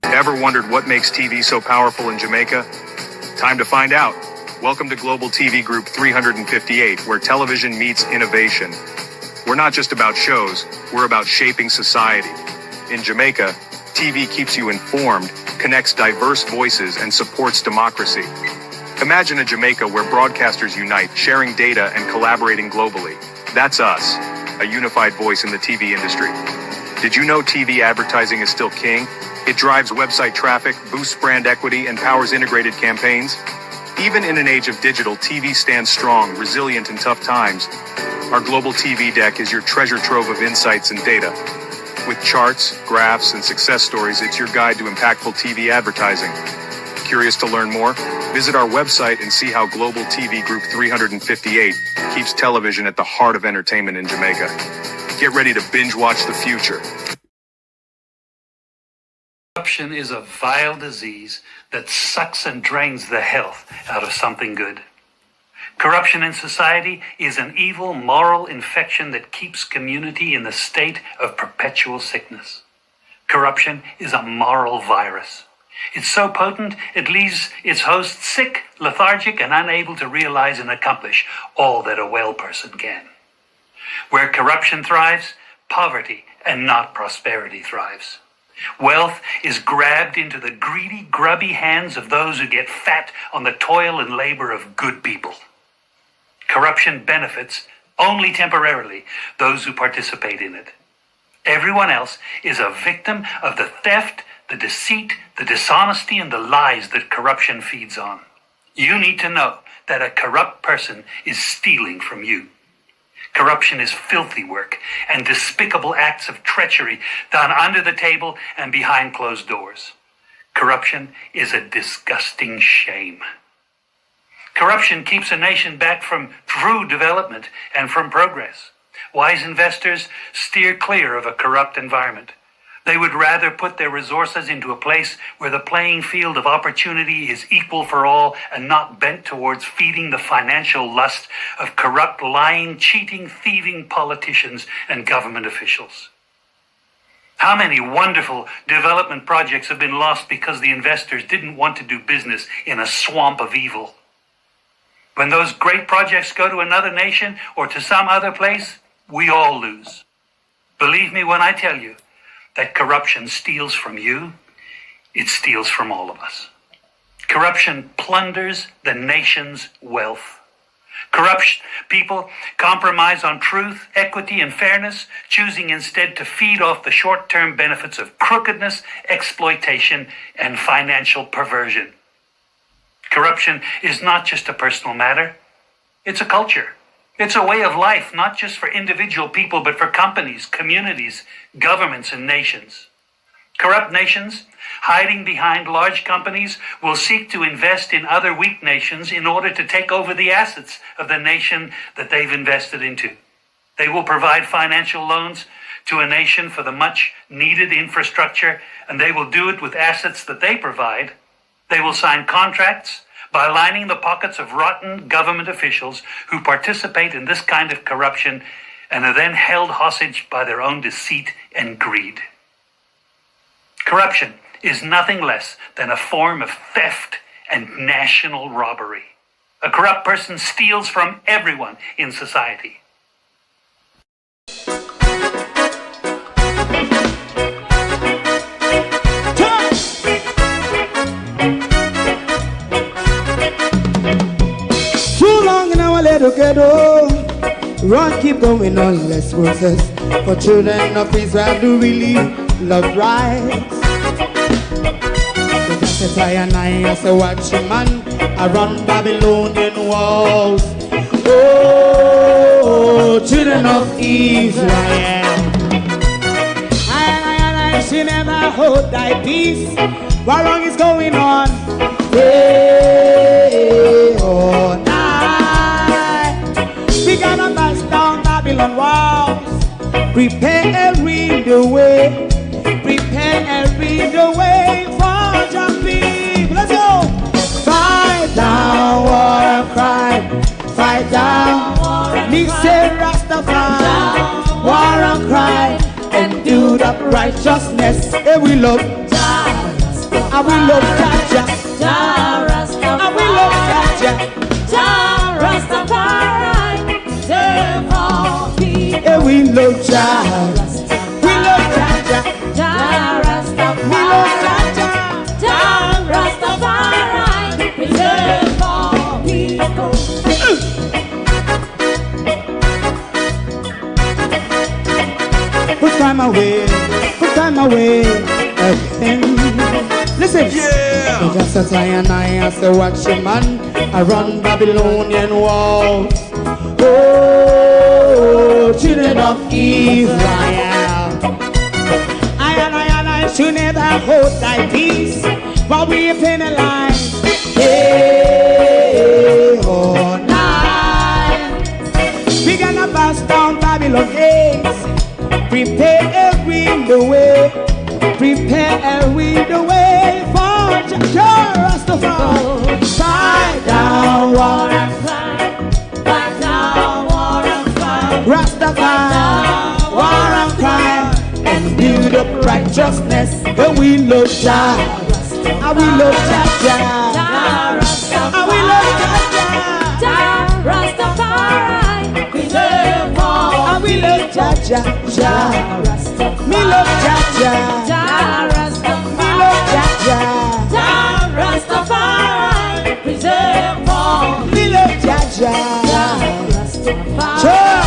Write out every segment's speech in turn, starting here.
Ever wondered what makes TV so powerful in Jamaica? Time to find out. Welcome to Global TV Group 358, where television meets innovation. We're not just about shows, we're about shaping society. In Jamaica, TV keeps you informed, connects diverse voices, and supports democracy. Imagine a Jamaica where broadcasters unite, sharing data and collaborating globally. That's us, a unified voice in the TV industry. Did you know TV advertising is still king? It drives website traffic, boosts brand equity, and powers integrated campaigns. Even in an age of digital, TV stands strong, resilient in tough times. Our global TV deck is your treasure trove of insights and data. With charts, graphs, and success stories, it's your guide to impactful TV advertising. Curious to learn more? Visit our website and see how Global TV Group 358 keeps television at the heart of entertainment in Jamaica. Get ready to binge watch the future. Corruption is a vile disease that sucks and drains the health out of something good. Corruption in society is an evil moral infection that keeps community in the state of perpetual sickness. Corruption is a moral virus. It's so potent, it leaves its host sick, lethargic, and unable to realize and accomplish all that a well person can. Where corruption thrives, poverty and not prosperity thrives. Wealth is grabbed into the greedy, grubby hands of those who get fat on the toil and labor of good people. Corruption benefits, only temporarily, those who participate in it. Everyone else is a victim of the theft, the deceit, the dishonesty, and the lies that corruption feeds on. You need to know that a corrupt person is stealing from you. Corruption is filthy work and despicable acts of treachery done under the table and behind closed doors. Corruption is a disgusting shame. Corruption keeps a nation back from true development and from progress. Wise investors steer clear of a corrupt environment. They would rather put their resources into a place where the playing field of opportunity is equal for all and not bent towards feeding the financial lust of corrupt, lying, cheating, thieving politicians and government officials. How many wonderful development projects have been lost because the investors didn't want to do business in a swamp of evil? When those great projects go to another nation or to some other place, we all lose. Believe me when I tell you that corruption steals from you, it steals from all of us. Corruption plunders the nation's wealth. Corrupt people compromise on truth, equity, and fairness, choosing instead to feed off the short-term benefits of crookedness, exploitation, and financial perversion. Corruption is not just a personal matter, it's a culture. It's a way of life, not just for individual people, but for companies, communities, governments, and nations. Corrupt nations, hiding behind large companies, will seek to invest in other weak nations in order to take over the assets of the nation that they've invested into. They will provide financial loans to a nation for the much-needed infrastructure, and they will do it with assets that they provide. They will sign contracts by lining the pockets of rotten government officials who participate in this kind of corruption and are then held hostage by their own deceit and greed. Corruption is nothing less than a form of theft and national robbery. A corrupt person steals from everyone in society. Run, keep going on, let's process. For children of Israel do really love rights. So just I say watch a man around Babylonian walls. Oh, children of Israel, I should never hold thy peace. What wrong is going on? Hey, oh, we gotta bust down Babylon walls. Prepare and read the way. Prepare and read the way for your people. Let's go. Fight down war and crime. Fight down. Me say Rastafari. War and crime. And do the righteousness. And we love I will love Jaja, Jah Rastafari. I will love Jaja, Jah Rastafari. Save all people. Yeah, we love Jah, we love Jaja, Jah Rastafari. We love Jaja, Jah Rastafari. Save all people. Put time away again. Listen, yeah. Just as I and I say, watch your man, I run Babylonian walls. Oh, children of Israel. I and I should never hold thy peace, but we penalize. Hey, oh, night. We gonna bust down Babylon gates. Prepare the way, prepare the way for Jah Rastafari. Fight down war and fight, fight down war and fight. Rastafari, war and crime, and build up righteousness. And we love Jah, and we love Jah, Jah Rastafari. And we love Jah, Rastafari. We love all, and we love Jah, Jah Rastafari. Me love Jaja, Jah Rastafari. Me love Jaja, Jah Rastafari. Preserve all. Me love Jaja, Jah Rastafari. Jah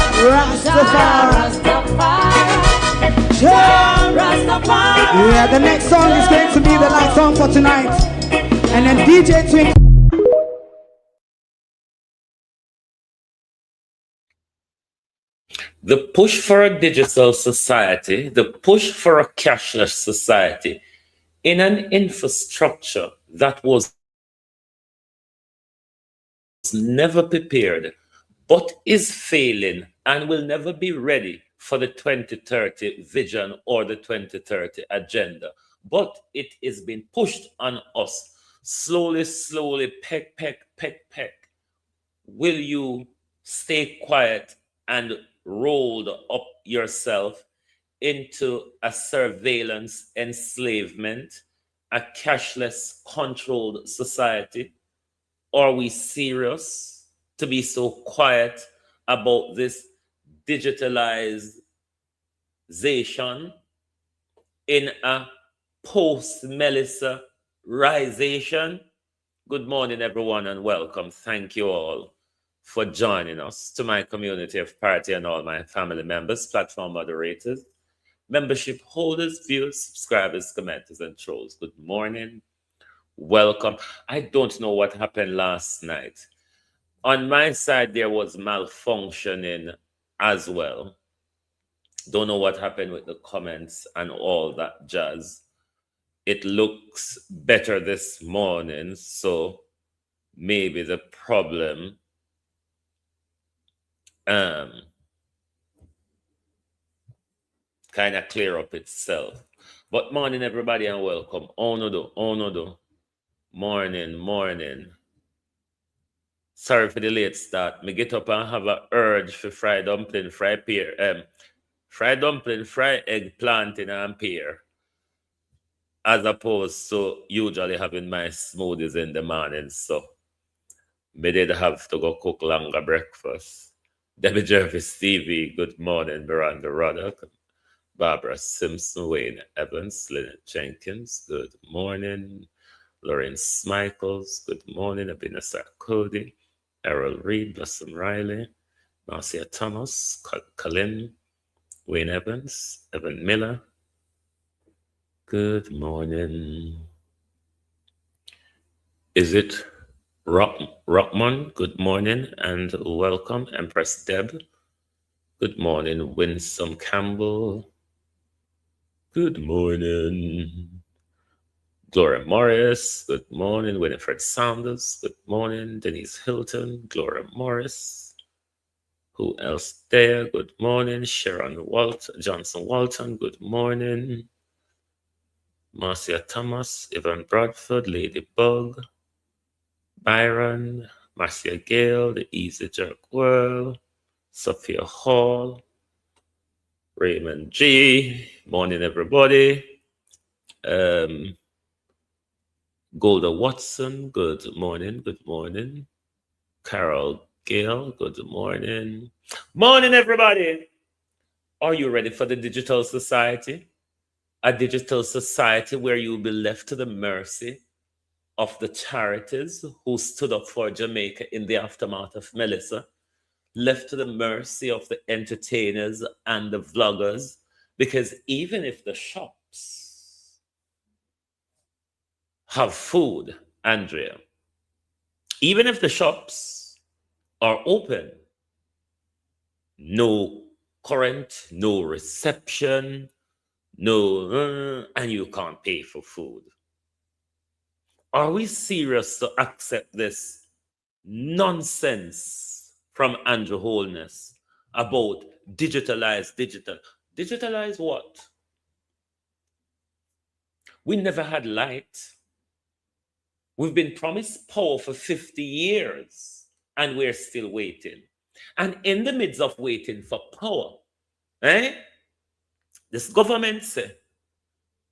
Rastafari. Yeah, the next song is going to be the last song for tonight. And then DJ Twink. The push for a digital society, the push for a cashless society in an infrastructure that was never prepared, but is failing and will never be ready for the 2030 vision or the 2030 agenda. But it is being pushed on us slowly, peck. Will you stay quiet and rolled up yourself into a surveillance enslavement, a cashless controlled society? Are we serious to be so quiet about this digitalization in a post-Melissa risation? Good morning, everyone, and welcome. Thank you all for joining us. To my community of party and all my family members, platform moderators, membership holders, viewers, subscribers, commenters, and trolls. Good morning. Welcome. I don't know what happened last night. On my side, there was malfunctioning as well. Don't know what happened with the comments and all that jazz. It looks better this morning, so maybe the problem kind of clear up itself. But morning, everybody, and welcome. Onodo. Morning. Sorry for the late start. Me get up and have a urge for fried dumpling, fried eggplant and pear, as opposed to usually having my smoothies in the morning. So me did have to go cook longer breakfast. Debbie Jervis TV, good morning. Miranda Ruddock, Barbara Simpson, Wayne Evans, Lynette Jenkins, good morning. Lawrence Michaels, good morning. Abina Sarkodi, Errol Reed, Blossom Riley, Marcia Thomas, Colin, Wayne Evans, Evan Miller, good morning. Is it Rockman? Good morning and welcome. Empress Deb, good morning. Winsome Campbell, good morning. Gloria Morris, good morning. Winifred Saunders, good morning. Denise Hilton, Gloria Morris. Who else there? Good morning. Sharon Johnson Walton, good morning. Marcia Thomas, Evan Bradford, Ladybug, Byron, Marcia Gale, The Easy Jerk World, Sophia Hall, Raymond G. Morning, everybody. Golda Watson, good morning. Good morning. Carol Gale, good morning. Morning, everybody. Are you ready for the digital society? A digital society where you'll be left to the mercy of the charities who stood up for Jamaica in the aftermath of Melissa, left to the mercy of the entertainers and the vloggers, because even if the shops have food, Andrea, even if the shops are open, no current, no reception, and you can't pay for food. Are we serious to accept this nonsense from Andrew Holness about digitalize digital? Digitalize what? We never had light. We've been promised power for 50 years and we're still waiting. And in the midst of waiting for power, this government say,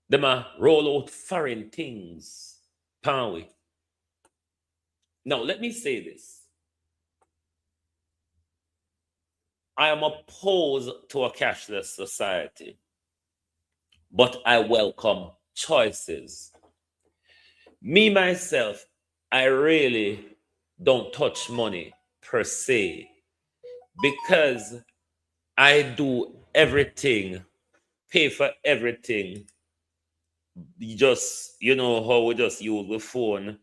they might roll out foreign things, can't we? Now, let me say this. I am opposed to a cashless society, but I welcome choices. Me, myself, I really don't touch money per se because I do everything, pay for everything. Just, how we just use the phone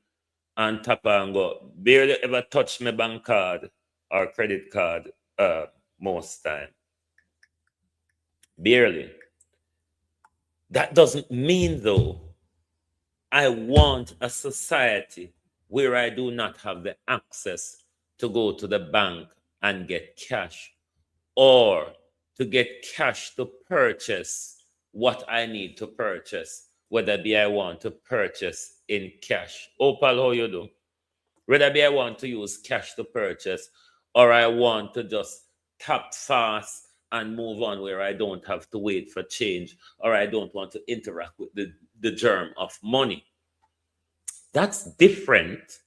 and tap and go. Barely ever touch my bank card or credit card most time. Barely. That doesn't mean, though, I want a society where I do not have the access to go to the bank and get cash or to get cash to purchase what I need to purchase, whether be I want to purchase in cash. Opal, how you do? Whether be I want to use cash to purchase or I want to just tap fast and move on where I don't have to wait for change or I don't want to interact with the germ of money. That's different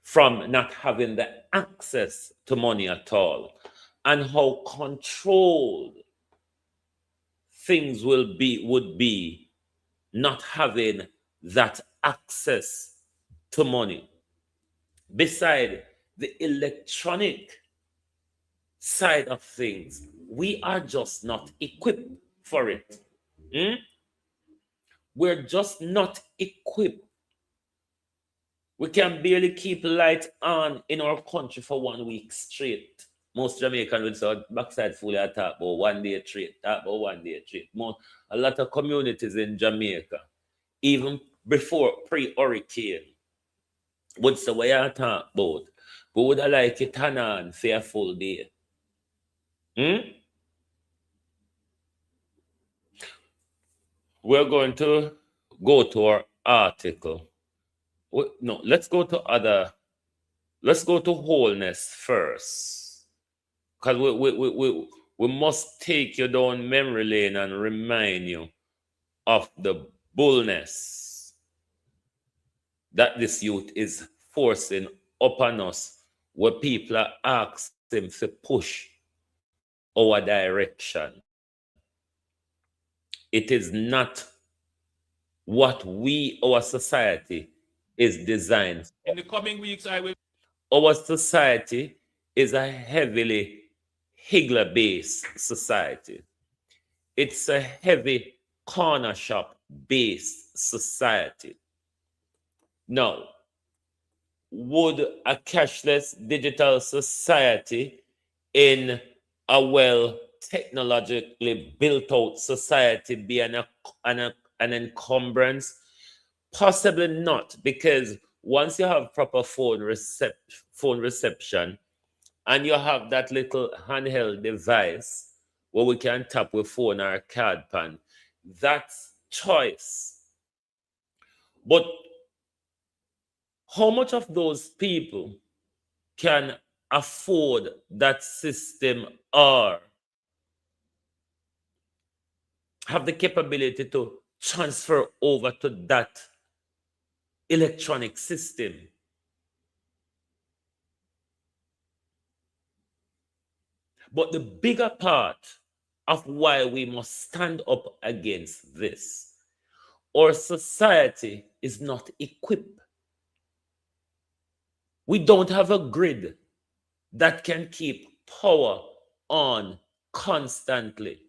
from not having the access to money at all and how controlled things would be not having that access to money. Beside the electronic side of things, we are just not equipped for it. We're just not equipped. We can barely keep light on in our country for 1 week straight. Most Jamaicans would say backside fully talk about 1 day straight, a lot of communities in Jamaica, even before pre-hurricane, would say what you talk about. But would I like it on for a full day? We're going to go to our article. No, let's go to wholeness first. Because we must take you down memory lane and remind you of the bullness that this youth is forcing upon us, where people are asking to push our direction. It is not what our society is designed for. In the coming weeks, Our society is a heavily higgler-based society. It's a heavy corner shop-based society. Now, would a cashless digital society in a well technologically built out society be an encumbrance? Possibly not, because once you have proper phone reception and you have that little handheld device where we can tap with phone or card pan, that's choice. But how much of those people can afford that system or have the capability to transfer over to that electronic system. But the bigger part of why we must stand up against this, our society is not equipped. We don't have a grid that can keep power on constantly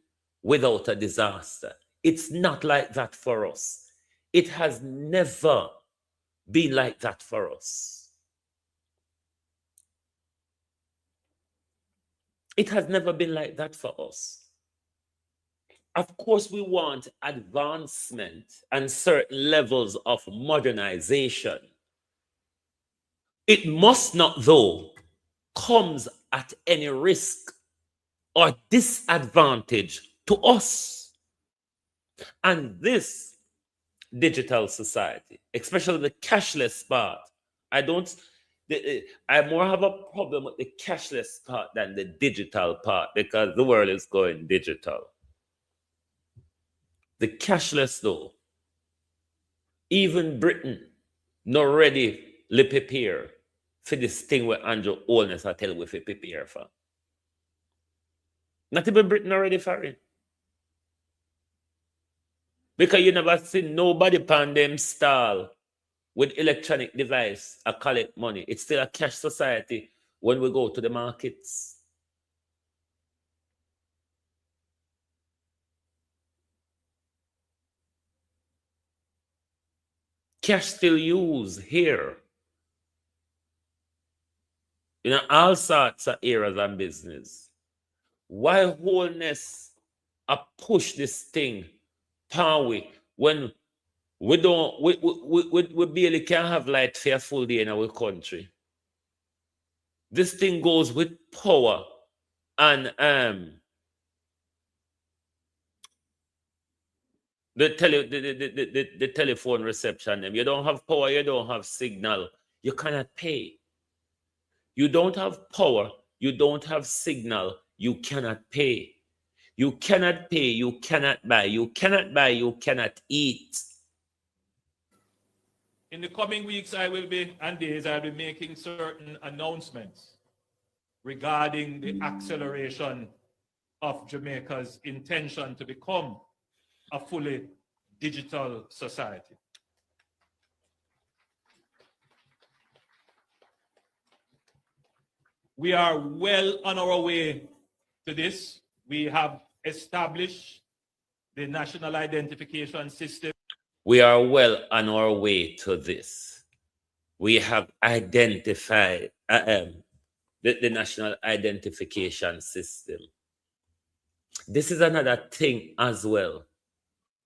without a disaster. It's not like that for us. It has never been like that for us. It has never been like that for us. Of course, we want advancement and certain levels of modernization. It must not, though, comes at any risk or disadvantage to us. And this digital society, especially the cashless part, I more have a problem with the cashless part than the digital part, because the world is going digital. The cashless, though, even Britain not ready to prepare for this thing where Andrew Holness I tell we to prepare for. Not even Britain already for it. Because you never see nobody pan them stall with electronic device or collect money. It's still a cash society when we go to the markets. Cash still used here. In all sorts of areas and business. Why Holness push this thing power when we barely can have light for a full day in our country? This thing goes with power and the telephone reception. You don't have power, you don't have signal, you cannot pay. You don't have power, you don't have signal, you cannot pay. You cannot pay, you cannot buy. You cannot buy, you cannot eat. In the coming weeks, I'll be making certain announcements regarding the acceleration of Jamaica's intention to become a fully digital society. We are well on our way to this. We have established the national identification system. We are well on our way to this. We have identified the national identification system. This is another thing as well,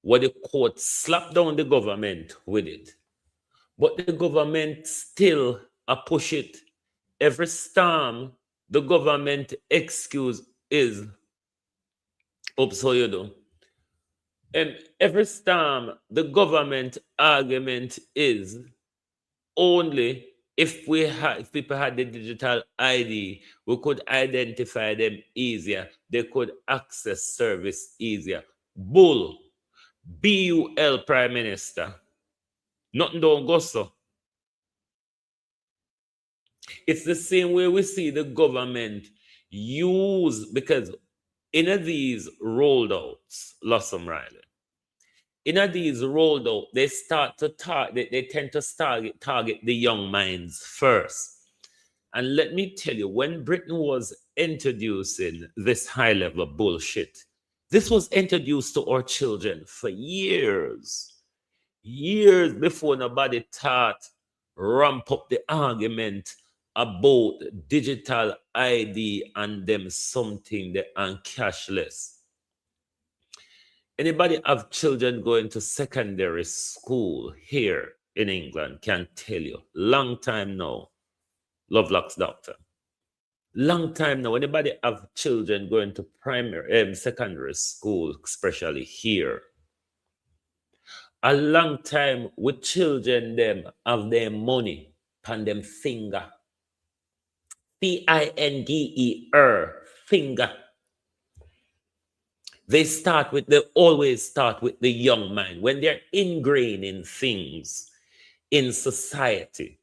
where the court slapped down the government with it. But the government still push it. Every storm, the government excuse is, every storm, the government argument is only if people had the digital ID, we could identify them easier. They could access service easier. Bull. BUL Prime Minister. Nothing don't go so. It's the same way we see the government use, because in these rolled outs, Lossum Riley, in these rolled out, they start to target, they tend to target the young minds first. And let me tell you, when Britain was introducing this high-level bullshit, this was introduced to our children for years before nobody thought ramp up the argument about digital ID and them something and cashless. Anybody have children going to secondary school here in England can tell you, long time now, Lovelock's doctor, long time now, anybody have children going to secondary school, especially here, a long time with children them have their money on them finger. Finger, finger. They always start with the young mind. When they're ingrained in things, in society,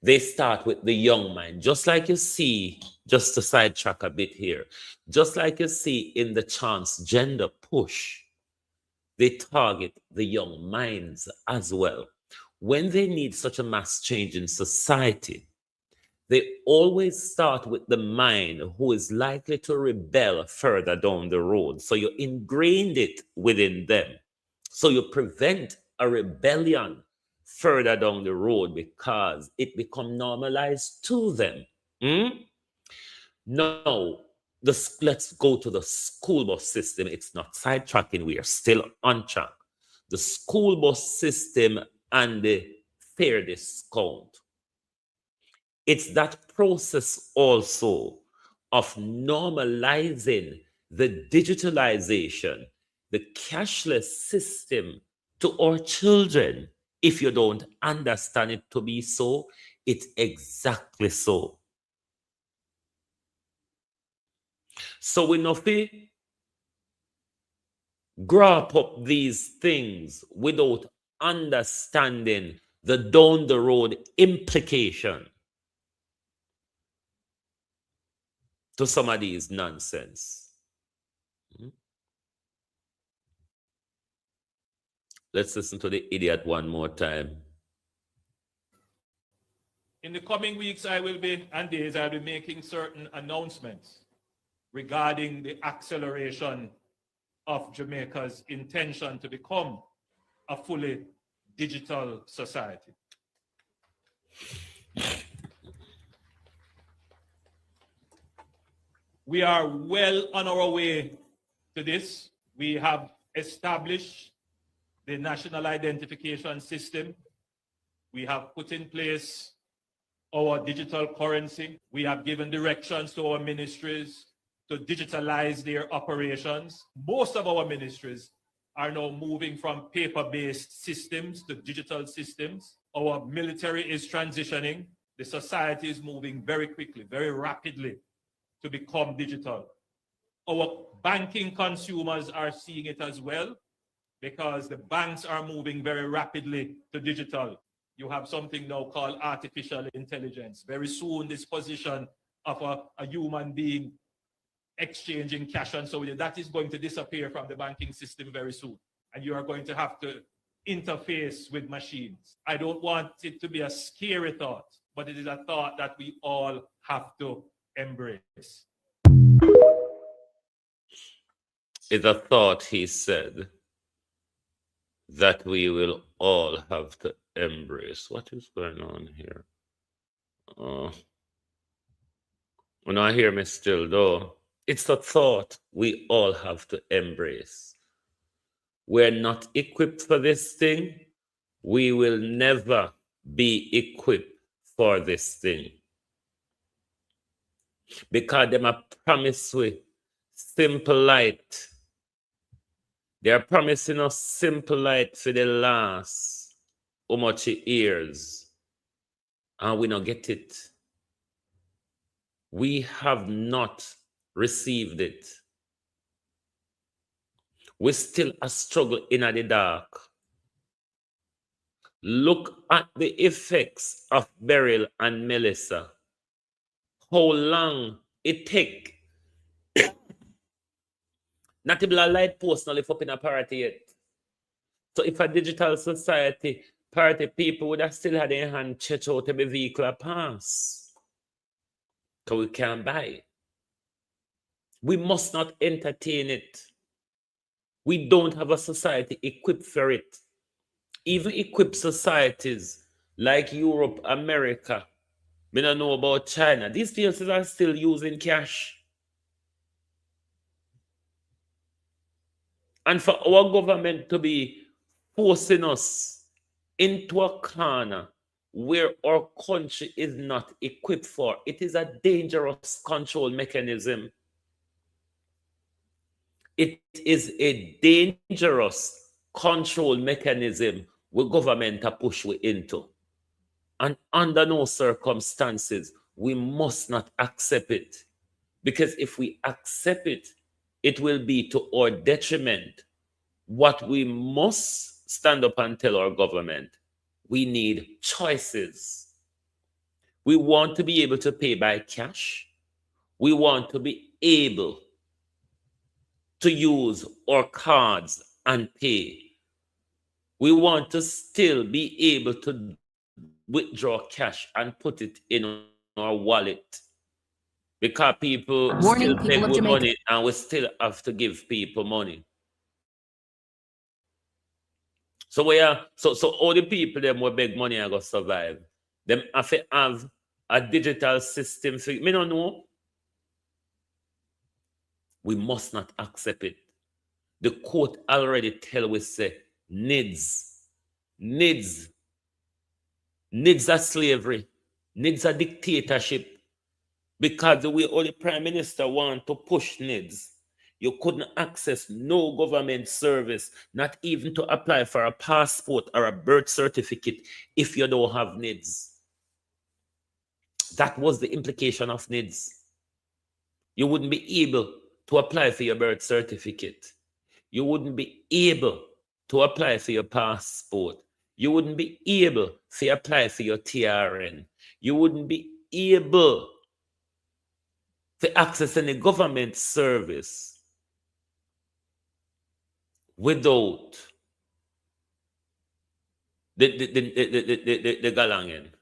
they start with the young mind. Just like you see, just to sidetrack a bit here, just like you see in the transgender push, they target the young minds as well. When they need such a mass change in society, they always start with the mind who is likely to rebel further down the road. So you ingrained it within them. So you prevent a rebellion further down the road because it becomes normalized to them. Now, let's go to the school bus system. It's not sidetracking, we are still on track. The school bus system and the fare discount. It's that process also of normalizing the digitalization, the cashless system to our children. If you don't understand it to be so, it's exactly so. So we know we grasp up these things without understanding the down the road implication to some of these nonsense. Let's listen to the idiot one more time. In the coming weeks, and days, I'll be making certain announcements regarding the acceleration of Jamaica's intention to become a fully digital society. We are well on our way to this. We have established the national identification system. We have put in place our digital currency. We have given directions to our ministries to digitalize their operations. Most of our ministries are now moving from paper-based systems to digital systems. Our military is transitioning. The society is moving very quickly, very rapidly to become digital. Our banking consumers are seeing it as well because the banks are moving very rapidly to digital. You have something now called artificial intelligence. Very soon, this position of a human being exchanging cash and so on, that is going to disappear from the banking system very soon. And you are going to have to interface with machines. I don't want it to be a scary thought, but it is a thought that we all have to embrace. It's a thought, he said, that we will all have to embrace. What is going on here? When I hear me still though, it's a thought we all have to embrace. We're not equipped for this thing. We will never be equipped for this thing. Because them are promised we simple light. They are promising us simple light for the last how much years, and we don't get it. We have not received it. We still a struggle in the dark. Look at the effects of Beryl and Melissa. How long it take not even a light post not lift up in a party yet. So if a digital society party people would have still had their hand check out every vehicle pass. So we can't buy. We must not entertain it. We don't have a society equipped for it. Even equipped societies like Europe, America, we don't know about China. These places are still using cash. And for our government to be forcing us into a corner where our country is not equipped for, it is a dangerous control mechanism. It is a dangerous control mechanism where government are push we into. And under no circumstances, we must not accept it. Because if we accept it, it will be to our detriment. What we must stand up and tell our government, we need choices. We want to be able to pay by cash. We want to be able to use our cards and pay. We want to still be able to withdraw cash and put it in our wallet. Because people still take with money and we still have to give people money. So all the people them will beg money and go survive. Them have to have a digital system. Me don't know. We must not accept it. The court already tell we say needs are slavery, needs a dictatorship. Because the way all the prime minister want to push needs, you couldn't access no government service, not even to apply for a passport or a birth certificate if you don't have needs. That was the implication of needs. You wouldn't be able to apply for your birth certificate. You wouldn't be able to apply for your passport. You wouldn't be able to apply for your TRN. You wouldn't be able to access any government service without the galangen.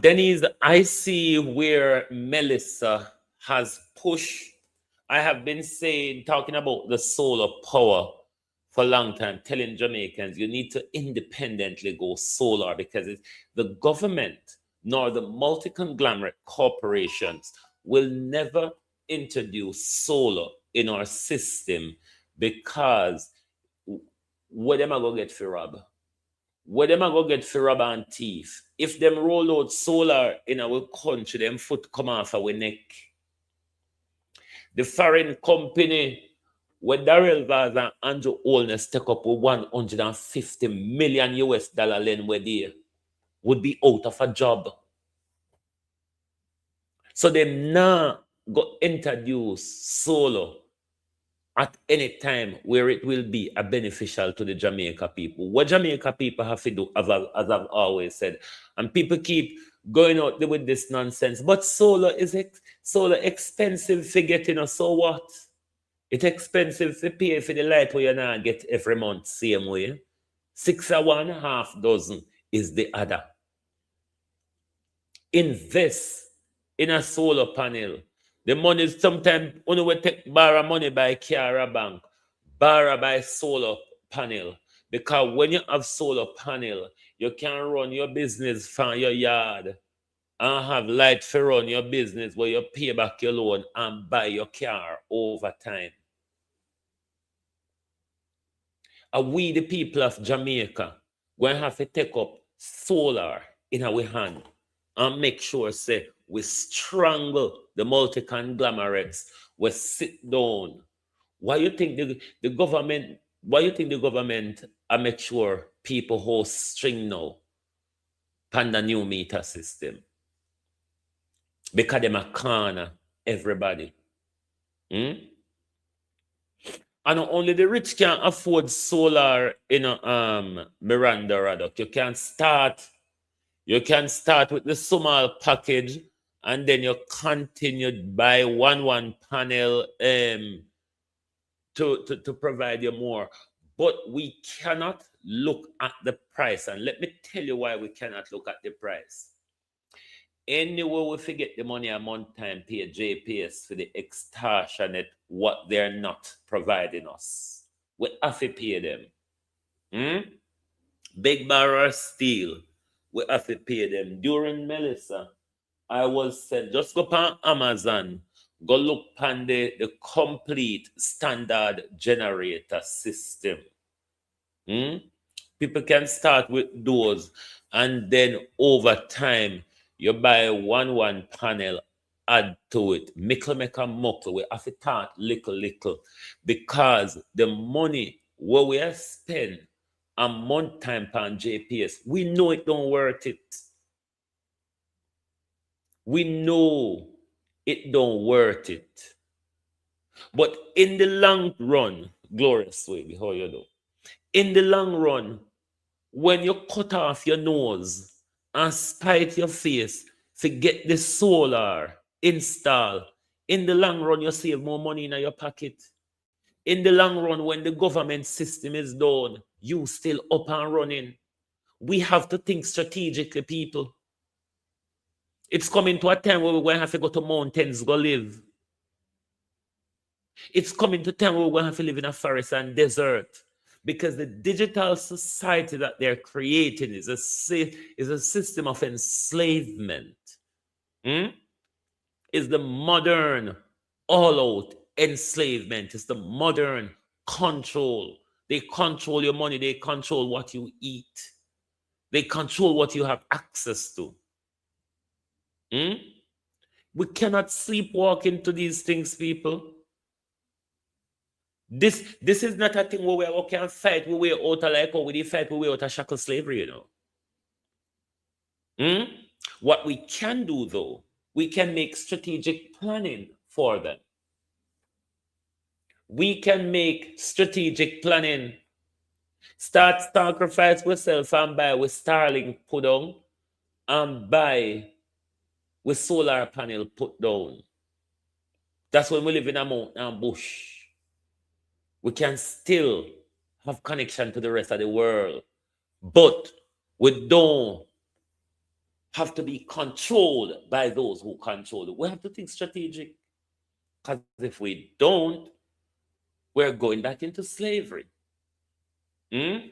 Denise, I see where Melissa has pushed. I have been talking about the solar power for a long time, telling Jamaicans you need to independently go solar because the government nor the multi-conglomerate corporations will never introduce solar in our system because where them are going to get for rob? Where them are going to get for rob and thief? If them roll out solar in our country, them foot come off our neck. The foreign company where Darrell Vaz and Andrew Holness take up with 150 million US dollar lend where they would be out of a job. So them now go introduce solar at any time where it will be a beneficial to the Jamaica people. What Jamaica people have to do, as I've always said, and people keep going out there with this nonsense, but solar expensive for getting us, so what? It's expensive to pay for the light where you now get every month, same way. 6 or 1, half dozen is the other. Invest in a solar panel. The money is sometimes only we take borrow money by car or bank, borrow by solar panel. Because when you have solar panel, you can run your business from your yard and have light for run your business where you pay back your loan and buy your car over time. And we, the people of Jamaica, going to have to take up solar in our hand and make sure, say, we strangle the multi-conglomerates, we sit down. Why you think the government make sure people hold string now pan the new meter system? Because them a corner everybody. And only the rich can afford solar in a Miranda Raddock. You can start with the small package and then you continue buy one panel to provide you more. But we cannot look at the price. And let me tell you why we cannot look at the price. Anyway, we forget the money a month time pay JPS for the extortionate what they're not providing us. We have to pay them. Big borrower steal. We have to pay them. During Melissa, I was said, just go on Amazon, go look on the complete standard generator system. People can start with those, and then over time, you buy one panel, add to it. Make a muckle. We have to start little, because the money what we have spent a month time on JPS, we know it don't worth it. We know it don't worth it. But in the long run, glorious way, how you do? In the long run, when you cut off your nose and spite your face to get the solar install, in the long run, you save more money in your pocket. In the long run, when the government system is down, you still up and running. We have to think strategically, people. It's coming to a time where we're going to have to go to mountains, go live. It's coming to a time where we're going to have to live in a forest and desert. Because the digital society that they're creating is a system of enslavement. Is the modern all-out enslavement. It's the modern control. They control your money. They control what you eat. They control what you have access to. We cannot sleepwalk into these things, people. This is not a thing where we can fight. We out of like, or we fight. We out of shackle slavery, you know. What we can do, though, we can make strategic planning for them. We can make strategic planning. Start sacrifice yourself and buy with Starlink put down and buy with solar panel put down. That's when we live in a mountain and bush. We can still have connection to the rest of the world, but we don't have to be controlled by those who control it. We have to think strategic, because if we don't, we're going back into slavery. And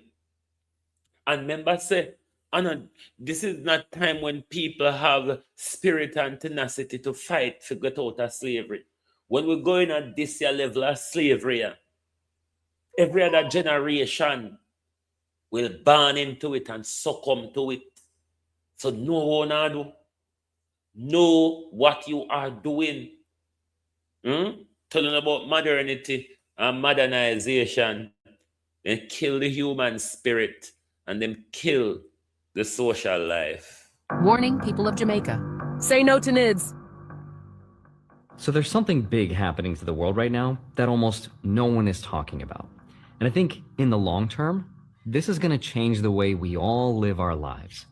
remember, say, this is not time when people have spirit and tenacity to fight to get out of slavery. When we're going at this level of slavery, every other generation will burn into it and succumb to it. So know what you are doing. Telling about modernity and modernization, then kill the human spirit and then kill the social life. Warning people of Jamaica. Say no to NIDS. So there's something big happening to the world right now that almost no one is talking about. And I think in the long term, this is going to change the way we all live our lives.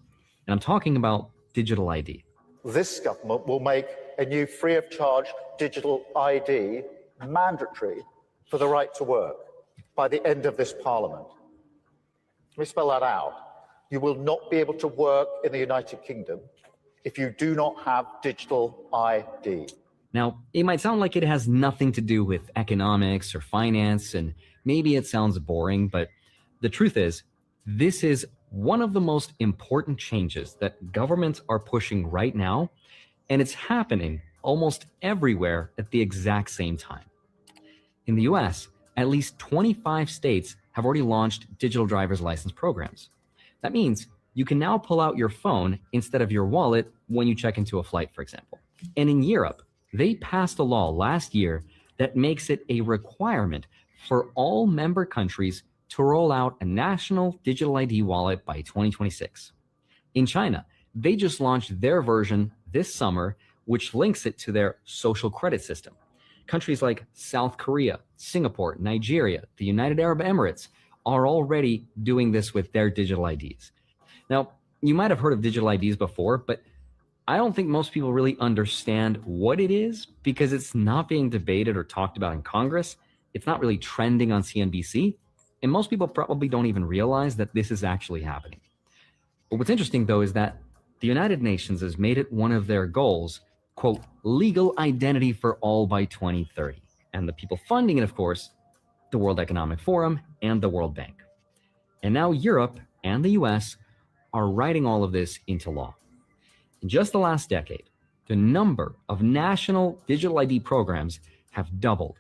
And I'm talking about digital ID. This government will make a new free of charge digital ID mandatory for the right to work by the end of this parliament. Let me spell that out. You will not be able to work in the United Kingdom if you do not have digital ID. Now, it might sound like it has nothing to do with economics or finance, and maybe it sounds boring, but the truth is, this is one of the most important changes that governments are pushing right now, and it's happening almost everywhere at the exact same time. In the US, at least 25 states have already launched digital driver's license programs. That means you can now pull out your phone instead of your wallet when you check into a flight, for example. And in Europe, they passed a law last year that makes it a requirement for all member countries to roll out a national digital ID wallet by 2026. In China, they just launched their version this summer, which links it to their social credit system. Countries like South Korea, Singapore, Nigeria, the United Arab Emirates are already doing this with their digital IDs. Now, you might have heard of digital IDs before, but I don't think most people really understand what it is because it's not being debated or talked about in Congress. It's not really trending on CNBC. And most people probably don't even realize that this is actually happening. But what's interesting, though, is that the United Nations has made it one of their goals, quote, legal identity for all by 2030. And the people funding it, of course, the World Economic Forum and the World Bank. And now Europe and the US are writing all of this into law. In just the last decade, the number of national digital ID programs have doubled.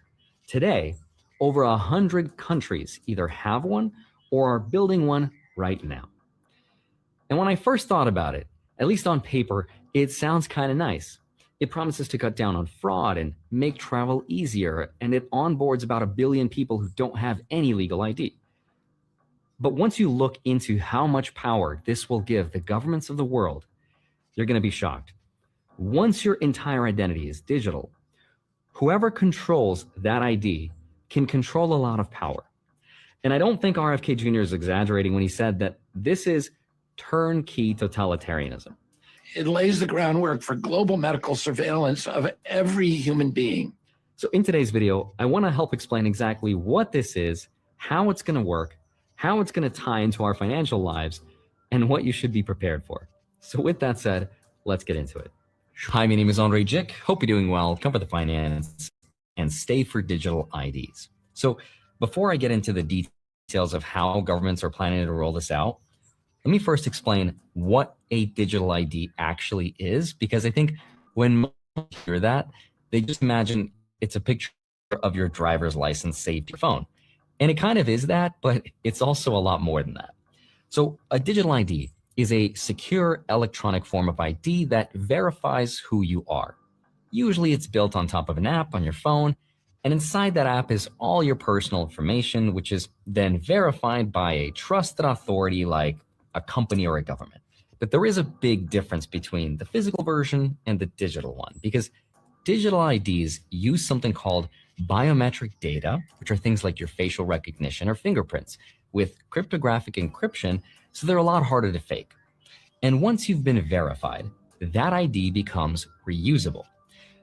Today, over 100 countries either have one or are building one right now. And when I first thought about it, at least on paper, it sounds kind of nice. It promises to cut down on fraud and make travel easier, and it onboards about 1 billion people who don't have any legal ID. But once you look into how much power this will give the governments of the world, you're going to be shocked. Once your entire identity is digital, Whoever controls that ID can control a lot of power. And I don't think RFK Jr. is exaggerating when he said that this is turnkey totalitarianism. It lays the groundwork for global medical surveillance of every human being. So in today's video, I want to help explain exactly what this is, how it's going to work, how it's going to tie into our financial lives, and what you should be prepared for. So with that said, let's get into it. Hi, my name is Andre Jick. Hope you're doing well. Cover the finance and stay for digital IDs. So before I get into the details of how governments are planning to roll this out, let me first explain what a digital ID actually is, because I think when most people hear that, they just imagine it's a picture of your driver's license saved to your phone. And it kind of is that, but it's also a lot more than that. So a digital ID is a secure electronic form of ID that verifies who you are. Usually it's built on top of an app on your phone, and inside that app is all your personal information, which is then verified by a trusted authority like a company or a government. But there is a big difference between the physical version and the digital one, because digital IDs use something called biometric data, which are things like your facial recognition or fingerprints, with cryptographic encryption, so they're a lot harder to fake. And once you've been verified, that ID becomes reusable.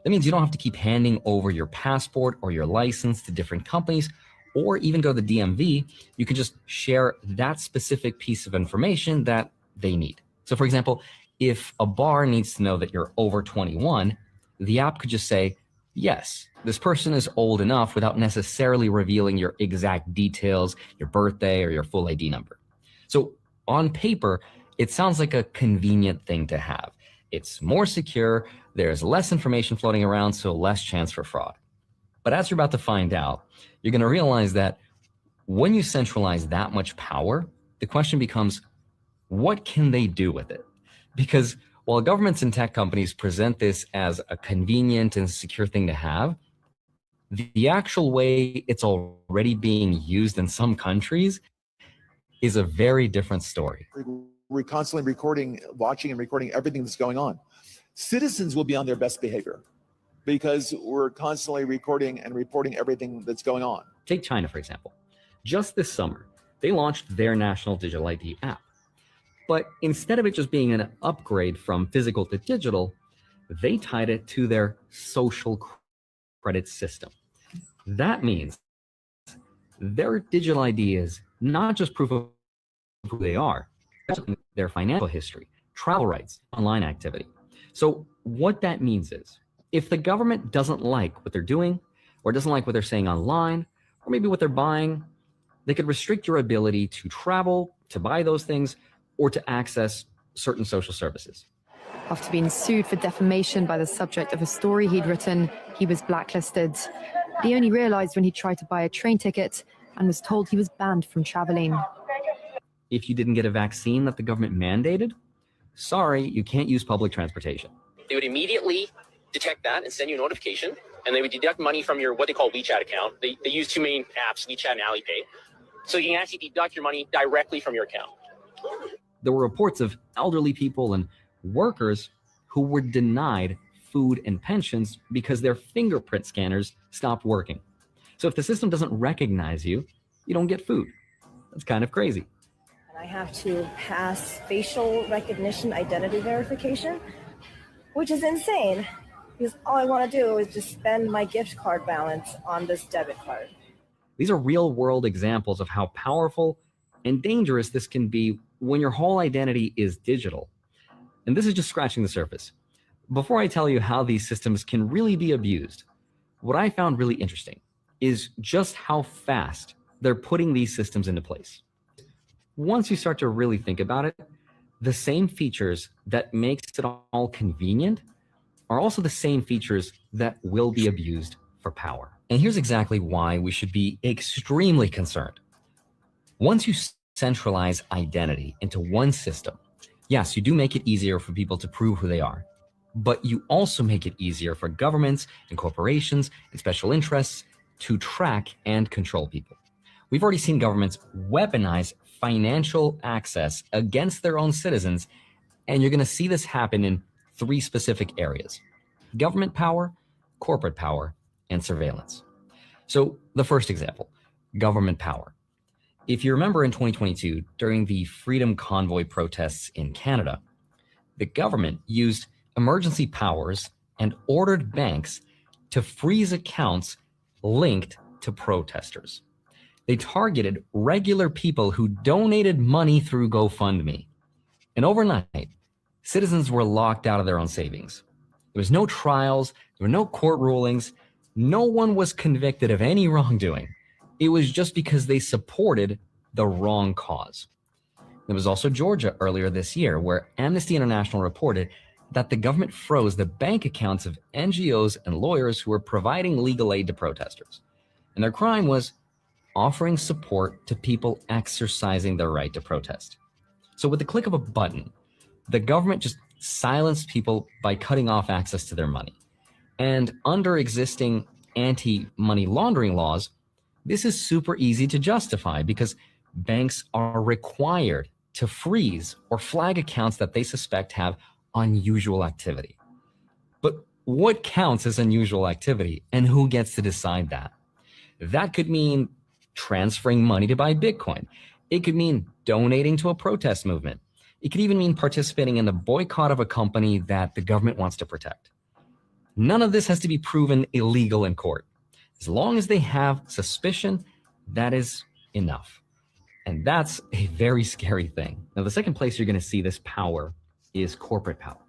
That means you don't have to keep handing over your passport or your license to different companies, or even go to the DMV. You can just share that specific piece of information that they need. So for example, if a bar needs to know that you're over 21, the app could just say, yes, this person is old enough, without necessarily revealing your exact details, your birthday, or your full ID number. So on paper, it sounds like a convenient thing to have. It's more secure, there's less information floating around, so less chance for fraud. But as you're about to find out, you're going to realize that when you centralize that much power, the question becomes, what can they do with it? Because while governments and tech companies present this as a convenient and secure thing to have, the actual way it's already being used in some countries is a very different story. We're constantly recording, watching and recording everything that's going on. Citizens will be on their best behavior because we're constantly recording and reporting everything that's going on. Take China, for example. Just this summer, they launched their national digital ID app. But instead of it just being an upgrade from physical to digital, they tied it to their social credit system. That means their digital ID is not just proof of who they are, their financial history, travel rights, online activity. So what that means is, if the government doesn't like what they're doing, or doesn't like what they're saying online, or maybe what they're buying, they could restrict your ability to travel, to buy those things, or to access certain social services. After being sued for defamation by the subject of a story he'd written, he was blacklisted. He only realized when he tried to buy a train ticket and was told he was banned from traveling. If you didn't get a vaccine that the government mandated, sorry, you can't use public transportation. They would immediately detect that and send you a notification, and they would deduct money from your what they call WeChat account. They use two main apps, WeChat and Alipay. So you can actually deduct your money directly from your account. There were reports of elderly people and workers who were denied food and pensions because their fingerprint scanners stopped working. So if the system doesn't recognize you, you don't get food. That's kind of crazy. And I have to pass facial recognition identity verification, which is insane, because all I want to do is just spend my gift card balance on this debit card. These are real-world examples of how powerful and dangerous this can be when your whole identity is digital. And this is just scratching the surface. Before I tell you how these systems can really be abused, what I found really interesting is just how fast they're putting these systems into place. Once you start to really think about it, the same features that makes it all convenient are also the same features that will be abused for power. And here's exactly why we should be extremely concerned. Once you centralize identity into one system, yes, you do make it easier for people to prove who they are, but you also make it easier for governments and corporations and special interests to track and control people. We've already seen governments weaponize financial access against their own citizens, and you're going to see this happen in three specific areas: government power, corporate power, and surveillance. So the first example, government power. If you remember in 2022, during the Freedom Convoy protests in Canada, the government used emergency powers and ordered banks to freeze accounts linked to protesters. They targeted regular people who donated money through GoFundMe. And overnight, citizens were locked out of their own savings. There was no trials, there were no court rulings, no one was convicted of any wrongdoing. It was just because they supported the wrong cause. There was also Georgia earlier this year, where Amnesty International reported that the government froze the bank accounts of NGOs and lawyers who were providing legal aid to protesters. And their crime was offering support to people exercising their right to protest. So with the click of a button, the government just silenced people by cutting off access to their money. And under existing anti-money laundering laws, this is super easy to justify because banks are required to freeze or flag accounts that they suspect have unusual activity. But what counts as unusual activity and who gets to decide that? That could mean transferring money to buy Bitcoin. It could mean donating to a protest movement. It could even mean participating in the boycott of a company that the government wants to protect. None of this has to be proven illegal in court. As long as they have suspicion, that is enough. And that's a very scary thing. Now, the second place you're going to see this power is corporate power.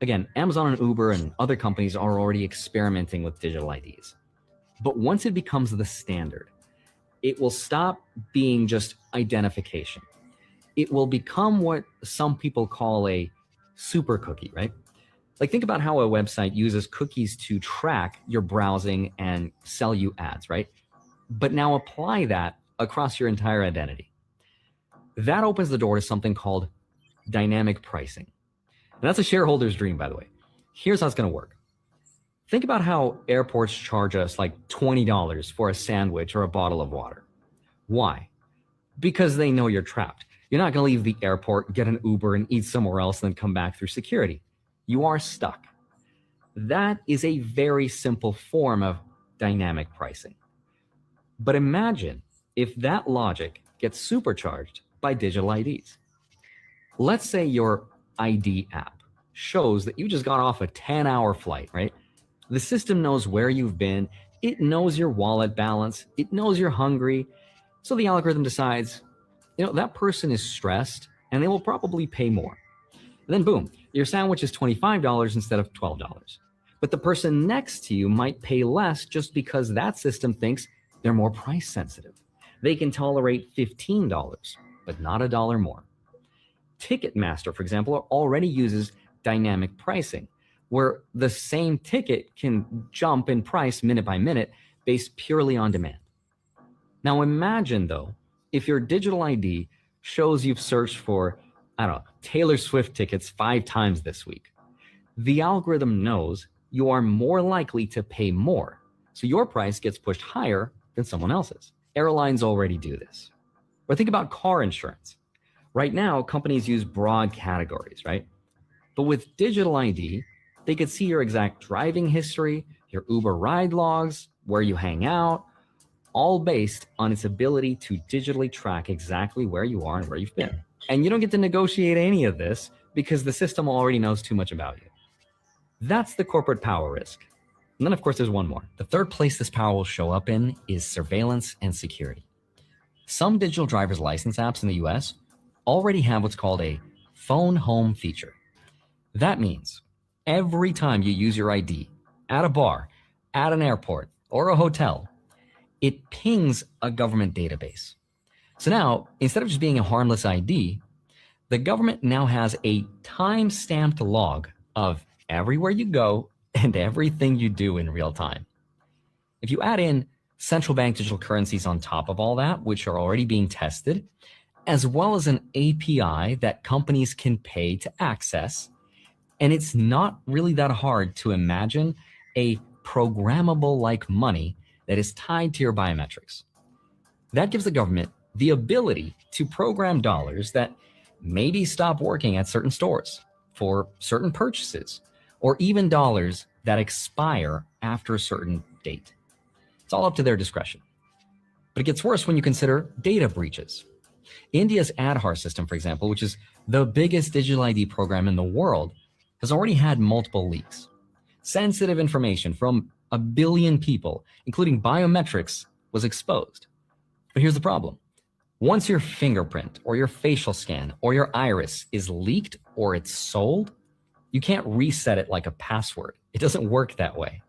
Again, Amazon and Uber and other companies are already experimenting with digital IDs. But once it becomes the standard, it will stop being just identification. It will become what some people call a super cookie, right? Like, think about how a website uses cookies to track your browsing and sell you ads, right? But now apply that across your entire identity. That opens the door to something called dynamic pricing. And that's a shareholder's dream, by the way. Here's how it's going to work. Think about how airports charge us like $20 for a sandwich or a bottle of water. Why? Because they know you're trapped. You're not going to leave the airport, get an Uber, and eat somewhere else, and then come back through security. You are stuck. That is a very simple form of dynamic pricing. But imagine if that logic gets supercharged by digital IDs. Let's say your ID app shows that you just got off a 10-hour flight, right? The system knows where you've been. It knows your wallet balance. It knows you're hungry. So the algorithm decides, that person is stressed and they will probably pay more. And then boom, your sandwich is $25 instead of $12. But the person next to you might pay less just because that system thinks they're more price sensitive. They can tolerate $15, but not $1 more. Ticketmaster, for example, already uses dynamic pricing, where the same ticket can jump in price minute by minute based purely on demand. Now imagine, though, if your digital ID shows you've searched for, Taylor Swift tickets 5 times this week. The algorithm knows you are more likely to pay more, so your price gets pushed higher than someone else's. Airlines already do this. Or think about car insurance. Right now, companies use broad categories, right? But with digital ID, they could see your exact driving history, your Uber ride logs, where you hang out, all based on its ability to digitally track exactly where you are and where you've been. And you don't get to negotiate any of this because the system already knows too much about you. That's the corporate power risk. And then, of course, there's one more. The third place this power will show up in is surveillance and security. Some digital driver's license apps in the US already have what's called a phone home feature. That means every time you use your ID at a bar, at an airport, or a hotel, it pings a government database. So now, instead of just being a harmless ID, the government now has a time-stamped log of everywhere you go and everything you do in real time. If you add in central bank digital currencies on top of all that, which are already being tested, as well as an API that companies can pay to access, and it's not really that hard to imagine a programmable like money that is tied to your biometrics. That gives the government the ability to program dollars that maybe stop working at certain stores for certain purchases, or even dollars that expire after a certain date. It's all up to their discretion. But it gets worse when you consider data breaches. India's Aadhaar system, for example, which is the biggest digital ID program in the world, has already had multiple leaks. Sensitive information from 1 billion people, including biometrics, was exposed. But here's the problem. Once your fingerprint or your facial scan or your iris is leaked or it's sold, you can't reset it like a password. It doesn't work that way.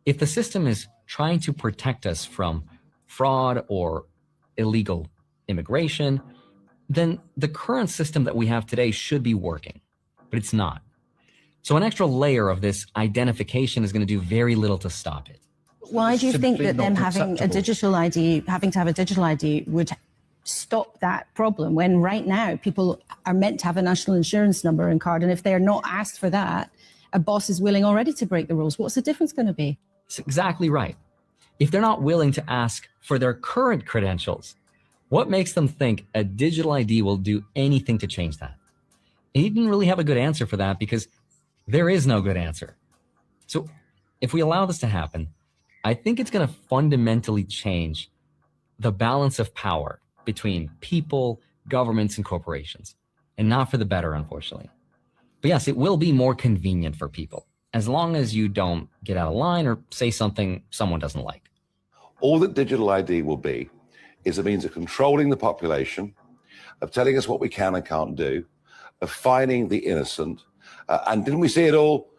If the system is trying to protect us from fraud or illegal immigration, then the current system that we have today should be working, but it's not. So an extra layer of this identification is going to do very little to stop it. Why do you think that them having a acceptable. digital ID, having to have a digital ID would stop that problem when right now people are meant to have a national insurance number and card, and if they're not asked for that, a boss is willing already to break the rules? What's the difference going to be? It's exactly right. If they're not willing to ask for their current credentials, what makes them think a digital ID will do anything to change that? And he didn't really have a good answer for that because there is no good answer. So if we allow this to happen, I think it's going to fundamentally change the balance of power between people, governments, and corporations, and not for the better, unfortunately. But yes, it will be more convenient for people, as long as you don't get out of line or say something someone doesn't like. All that digital ID will be is a means of controlling the population, of telling us what we can and can't do, of fining the innocent. And didn't we see it all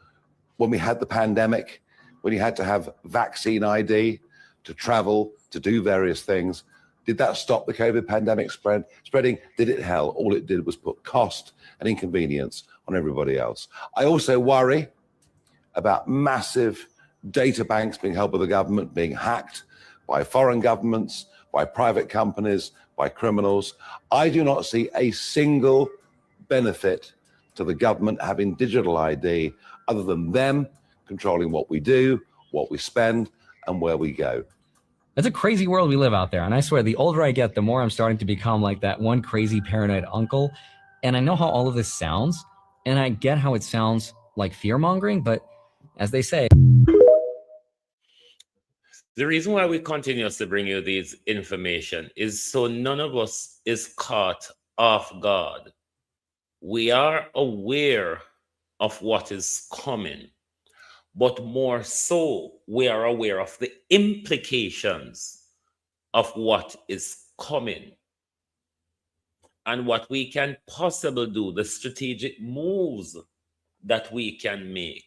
when we had the pandemic, when you had to have vaccine ID to travel, to do various things? Did that stop the COVID pandemic spreading? Did it help? All it did was put cost and inconvenience on everybody else. I also worry about massive data banks being held by the government, being hacked by foreign governments, by private companies, by criminals. I do not see a single benefit to the government having digital ID other than them controlling what we do, what we spend, and where we go. It's a crazy world we live out there. And I swear, the older I get, the more I'm starting to become like that one crazy paranoid uncle. And I know how all of this sounds, and I get how it sounds like fear-mongering, but as they say, the reason why we continuously bring you these information is so none of us is caught off guard. We are aware of what is coming, but more so, we are aware of the implications of what is coming and what we can possibly do, the strategic moves that we can make.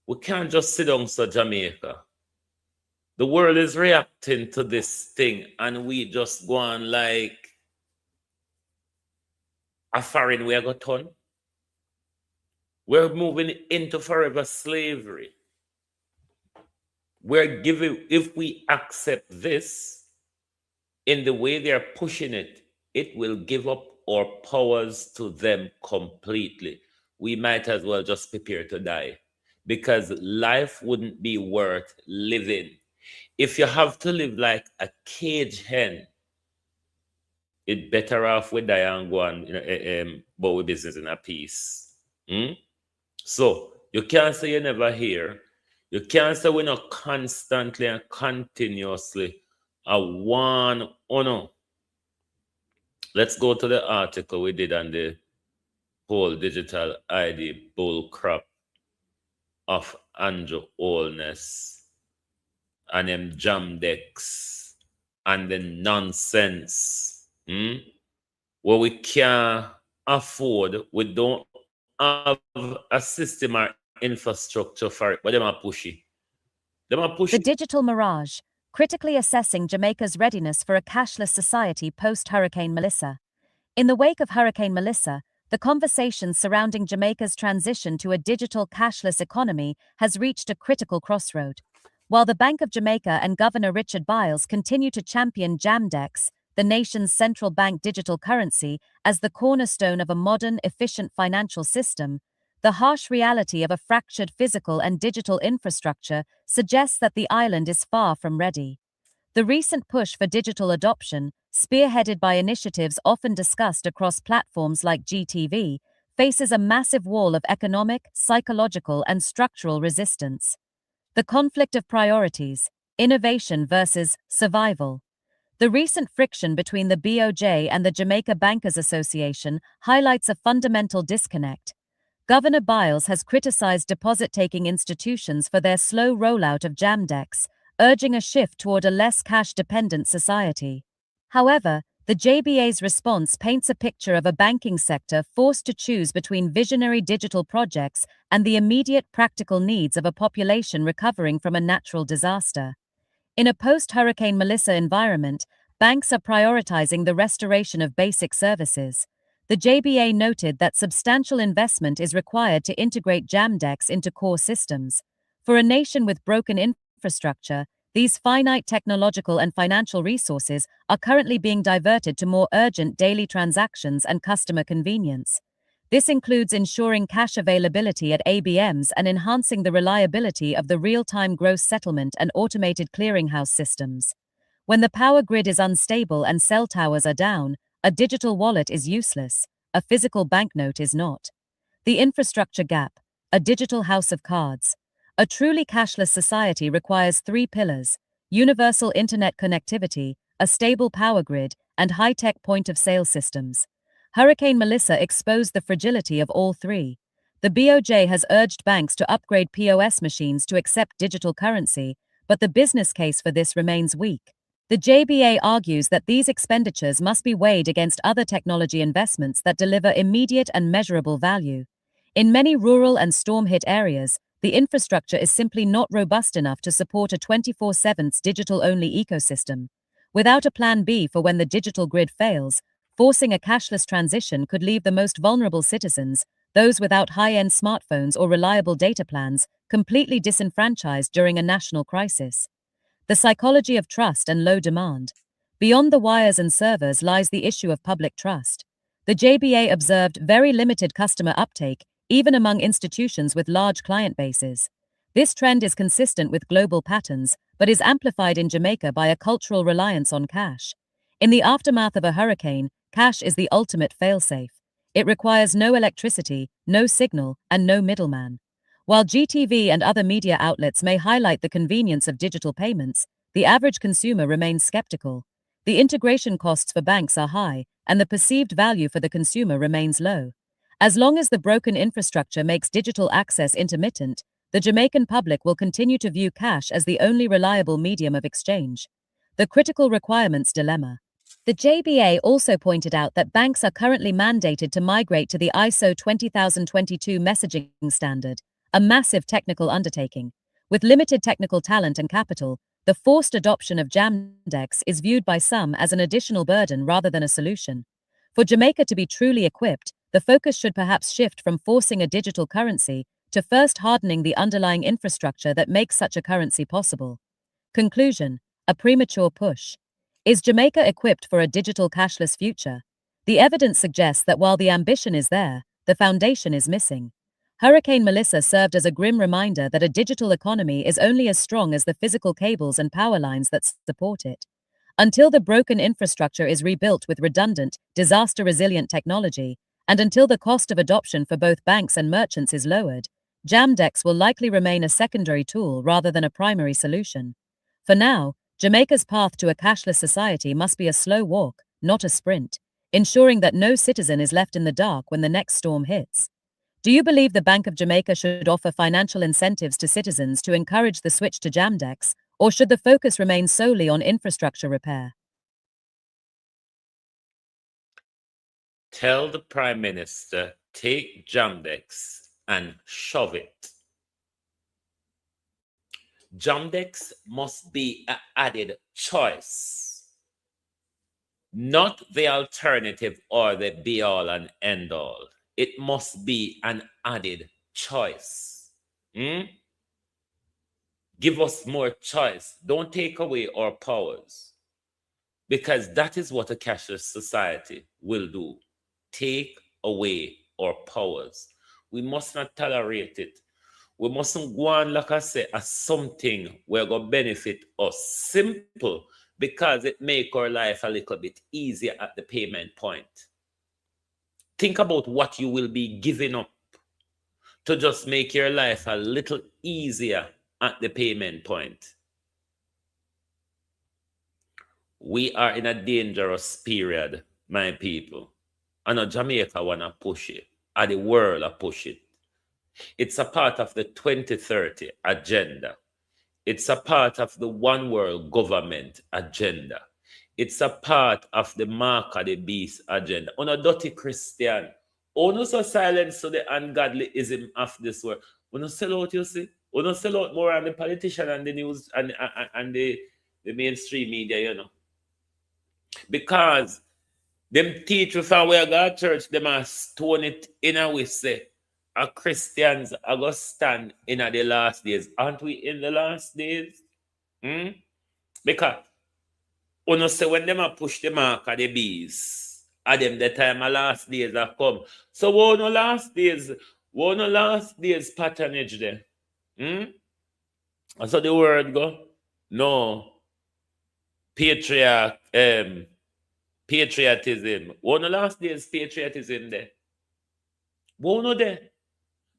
We can't just sit down to Jamaica. The world is reacting to this thing, and we just go on like a foreign way got done. We're moving into forever slavery. We're giving, if we accept this in the way they're pushing it, it will give up our powers to them completely. We might as well just prepare to die because life wouldn't be worth living. If you have to live like a cage hen, it's better off we die and go and but with business in a peace. So you can't say you never hear. You can't say we're not constantly and continuously a one. Oh no. Let's go to the article we did on the whole digital ID bull crap of Andrew Holness and them Jam-Dex and the nonsense. Where we can't afford, we don't have a system or infrastructure for it, but them are pushy. The Digital Mirage, critically assessing Jamaica's readiness for a cashless society post-Hurricane Melissa. In the wake of Hurricane Melissa, the conversation surrounding Jamaica's transition to a digital cashless economy has reached a critical crossroad. While the Bank of Jamaica and Governor Richard Byles continue to champion Jam-Dex, the nation's central bank digital currency, as the cornerstone of a modern, efficient financial system, the harsh reality of a fractured physical and digital infrastructure suggests that the island is far from ready. The recent push for digital adoption, spearheaded by initiatives often discussed across platforms like GTV, faces a massive wall of economic, psychological, and structural resistance. The conflict of priorities, innovation versus survival. The recent friction between the BOJ and the Jamaica Bankers Association highlights a fundamental disconnect. Governor Byles has criticized deposit-taking institutions for their slow rollout of Jam-Dex, urging a shift toward a less cash-dependent society. However, the JBA's response paints a picture of a banking sector forced to choose between visionary digital projects and the immediate practical needs of a population recovering from a natural disaster. In a post-Hurricane Melissa environment, banks are prioritizing the restoration of basic services. The JBA noted that substantial investment is required to integrate Jam-Dex into core systems. For a nation with broken infrastructure, these finite technological and financial resources are currently being diverted to more urgent daily transactions and customer convenience. This includes ensuring cash availability at ABMs and enhancing the reliability of the real-time gross settlement and automated clearinghouse systems. When the power grid is unstable and cell towers are down, a digital wallet is useless, a physical banknote is not. The infrastructure gap, a digital house of cards. A truly cashless society requires 3 pillars: universal internet connectivity, a stable power grid, and high-tech point-of-sale systems. Hurricane Melissa exposed the fragility of all 3. The BOJ has urged banks to upgrade POS machines to accept digital currency, but the business case for this remains weak. The JBA argues that these expenditures must be weighed against other technology investments that deliver immediate and measurable value. In many rural and storm-hit areas, the infrastructure is simply not robust enough to support a 24/7 digital-only ecosystem. Without a plan B for when the digital grid fails, forcing a cashless transition could leave the most vulnerable citizens, those without high-end smartphones or reliable data plans, completely disenfranchised during a national crisis. The psychology of trust and low demand. Beyond the wires and servers lies the issue of public trust. The JBA observed very limited customer uptake, even among institutions with large client bases. This trend is consistent with global patterns, but is amplified in Jamaica by a cultural reliance on cash. In the aftermath of a hurricane, cash is the ultimate failsafe. It requires no electricity, no signal, and no middleman. While GTV and other media outlets may highlight the convenience of digital payments, the average consumer remains skeptical. The integration costs for banks are high, and the perceived value for the consumer remains low. As long as the broken infrastructure makes digital access intermittent, the Jamaican public will continue to view cash as the only reliable medium of exchange. The critical requirements dilemma. The JBA also pointed out that banks are currently mandated to migrate to the ISO 20022 messaging standard, a massive technical undertaking. With limited technical talent and capital, the forced adoption of Jam-Dex is viewed by some as an additional burden rather than a solution. For Jamaica to be truly equipped, the focus should perhaps shift from forcing a digital currency to first hardening the underlying infrastructure that makes such a currency possible. Conclusion: a premature push. Is Jamaica equipped for a digital cashless future? The evidence suggests that while the ambition is there, the foundation is missing. Hurricane Melissa served as a grim reminder that a digital economy is only as strong as the physical cables and power lines that support it. Until the broken infrastructure is rebuilt with redundant, disaster-resilient technology, and until the cost of adoption for both banks and merchants is lowered, Jam-Dex will likely remain a secondary tool rather than a primary solution. For now, Jamaica's path to a cashless society must be a slow walk, not a sprint, ensuring that no citizen is left in the dark when the next storm hits. Do you believe the Bank of Jamaica should offer financial incentives to citizens to encourage the switch to Jam-Dex, or should the focus remain solely on infrastructure repair? Tell the Prime Minister, take Jam-Dex and shove it. Jam-Dex must be an added choice, not the alternative or the be-all and end-all. It must be an added choice. Give us more choice. Don't take away our powers, because that is what a cashless society will do. Take away our powers. We must not tolerate it. We mustn't go on, like I say, as something we're going to benefit us. Simple, because it make our life a little bit easier at the payment point. Think about what you will be giving up to just make your life a little easier at the payment point. We are in a dangerous period, my people. I know Jamaica want to push it, and the world will push it. It's a part of the 2030 agenda. It's a part of the one world government agenda. It's a part of the mark of the beast agenda. On a dirty Christian, on so silence to the ungodlyism of this world. We don't sell out, you see. We don't sell out more on the politician and the news and the mainstream media, you know. Because them teachers from where God church, them are stone it in a way say, our Christians are going to stand in the last days. Aren't we in the last days? Because you say when them are push the mark of the beast, at them the time of last days have come. So what no last days patronage there? And so the word go, no patriotism. What no last days patriotism there? What no there?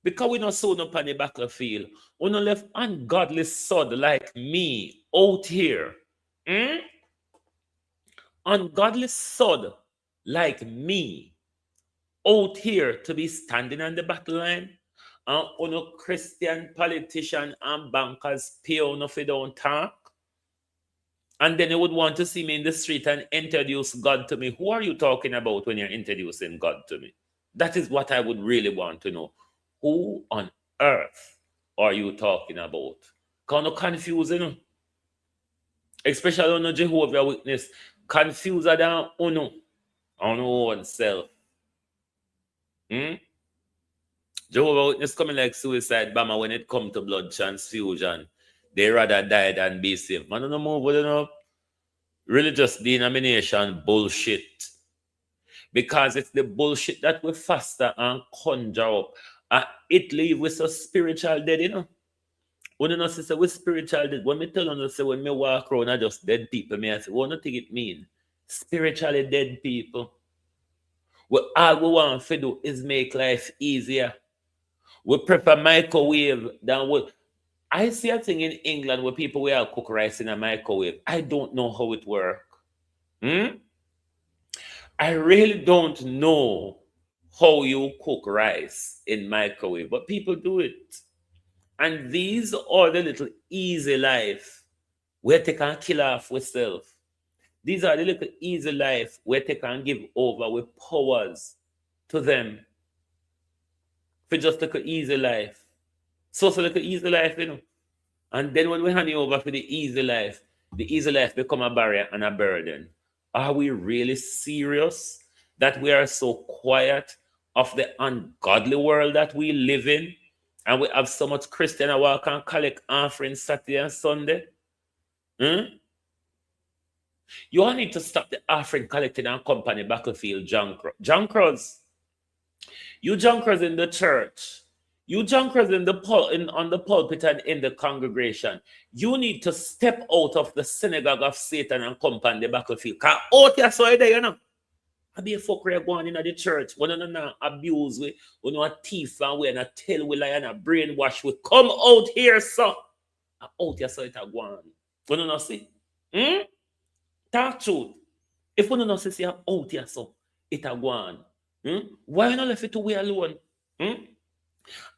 Because we not sown up on the battlefield. We not left ungodly sod like me out here. Ungodly sod like me out here to be standing on the battle line. And no Christian politician and bankers pay on if they don't talk. And then they would want to see me in the street and introduce God to me. Who are you talking about when you're introducing God to me? That is what I would really want to know. Who on earth are you talking about? Kind of confusing, especially on the Jehovah Witness, confused than on oneself. Jehovah Witness coming like suicide bomber when it comes to blood transfusion. They rather die than be saved. Man, no move with enough religious denomination bullshit. Because it's the bullshit that we faster and conjure up. It leave with a spiritual dead, you know. When you know, say we spiritual dead, when me tell you, say when me walk around, I just dead people, me I say, what do you think it mean? Spiritually dead people. Well, all we want to do is make life easier. We prefer microwave than what. I see a thing in England where people will cook rice in a microwave. I don't know how it works. I really don't know how you cook rice in microwave, but people do it. And these are the little easy life where they can kill off with self. These are the little easy life where they can give over with powers to them for just like an easy life. So like an easy life, you know. And then when we hand you over for the easy life become a barrier and a burden. Are we really serious that we are so quiet of the ungodly world that we live in? And we have so much Christian who walk and collect offerings Saturday and Sunday? You all need to stop the offering collecting and company battlefield junkers. You junkers in the church. You junkers in on the pulpit and in the congregation. You need to step out of the synagogue of Satan and come on the battlefield. Because out here, so there, you know. I be a fucker going in the church. When you not abuse we, when you a thief and we not tell we lie and a brainwash we. Come out here, so. Out here, so it a go on. When you not see? Talk truth. If you not see out here, so it a go on. Why you not left it to we alone?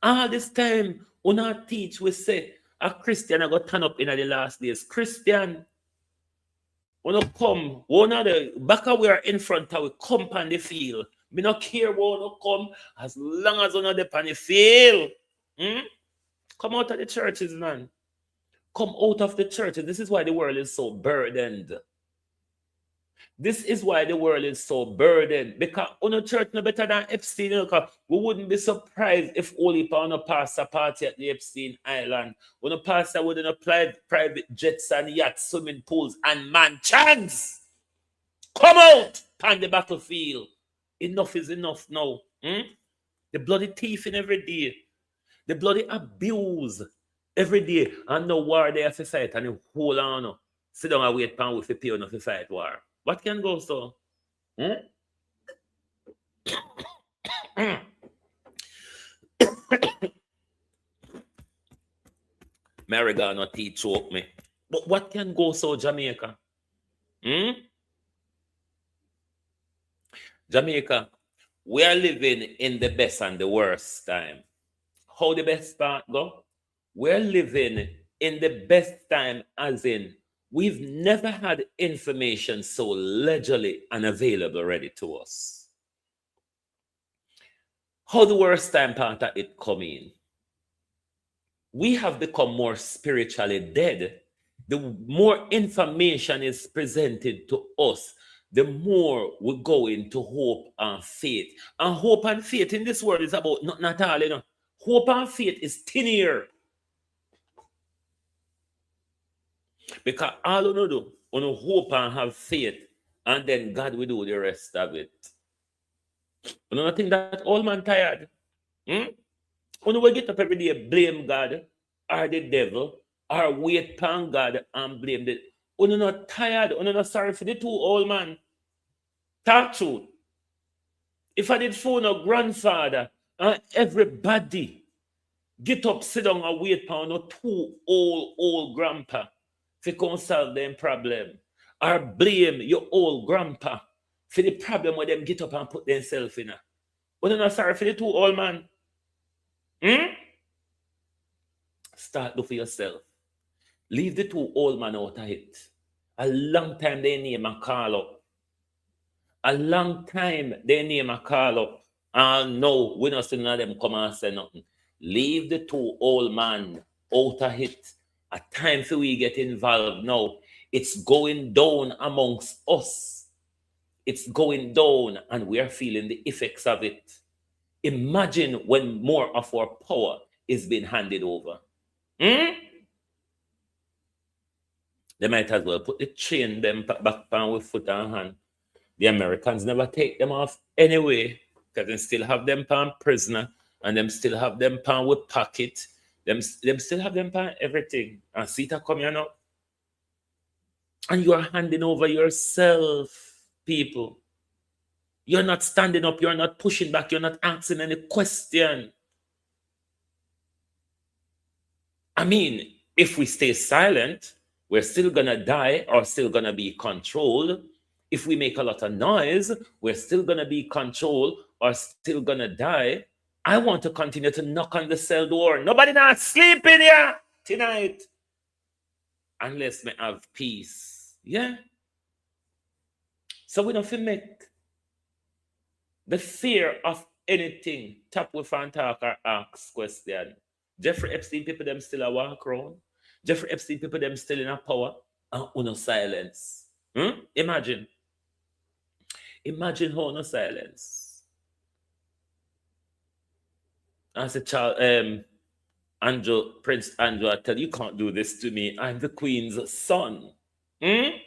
All this time, we not teach, we say, a Christian I got turn up in the last days. Christian, we not come, one of the back we are in front of we come on the field. Me not care where we not come as long as we not on the field. Come out of the churches, man. Come out of the churches. This is why the world is so burdened. This is why the world is so burdened. Because on a church no better than Epstein. You know, we wouldn't be surprised if only on a pastor party at the Epstein Island. When a pastor wouldn't apply private jets and yachts, swimming pools, and mansions. Come out on the battlefield. Enough is enough now. The bloody thieving every day. The bloody abuse every day. And no war they have to fight. And you hold on. Sit down and wait for with the pay on to fight war. What can go so? Mariga not teach choke me. But what can go so Jamaica? Jamaica, we are living in the best and the worst time. How the best part go? We're living in the best time, as in we've never had information so leisurely and available ready to us. How the worst time part of it come in? We have become more spiritually dead. The more information is presented to us, the more we go into hope and faith. And hope and faith in this world is about nothing at all, you know. Hope and faith is thin air. Because all you do, you hope and have faith, and then God will do the rest of it. You don't think that old man tired? You will get up every day, blame God or the devil, or wait upon God and blame the. You're not tired, you're not sorry for the two old man. Talk truth. If I did phone a grandfather and everybody get up, sit down and wait upon no two old grandpa to come solve them problem, or blame your old grandpa for the problem where them get up and put themselves in. But you're not sorry for the two old man. Start do for yourself. Leave the two old man out of it. A long time they name a call up. A long time they name a call up. And no, we not see none of them come and say nothing. Leave the two old man out of it. A time for we get involved now. It's going down amongst us. It's going down and we are feeling the effects of it. Imagine when more of our power is being handed over. They might as well put the chain them back on with foot and hand. The Americans never take them off anyway, because they still have them pan prisoner, and them still have them pan with pocket. Them still have them pan everything. And see that come here now. And you are handing over yourself, people. You're not standing up, you're not pushing back, you're not asking any question. I mean, if we stay silent, we're still gonna die or still gonna be controlled. If we make a lot of noise, we're still gonna be controlled or still gonna die. I want to continue to knock on the cell door. Nobody not sleeping here tonight. Unless we have peace. Yeah. So we don't feel make the fear of anything tap with and talk or ask question. Jeffrey Epstein people them still a walk around. Jeffrey Epstein people them still in a power and no silence. Imagine. Imagine how no silence. As a child, Prince Andrew, I tell you, can't do this to me. I'm the Queen's son. Dwayne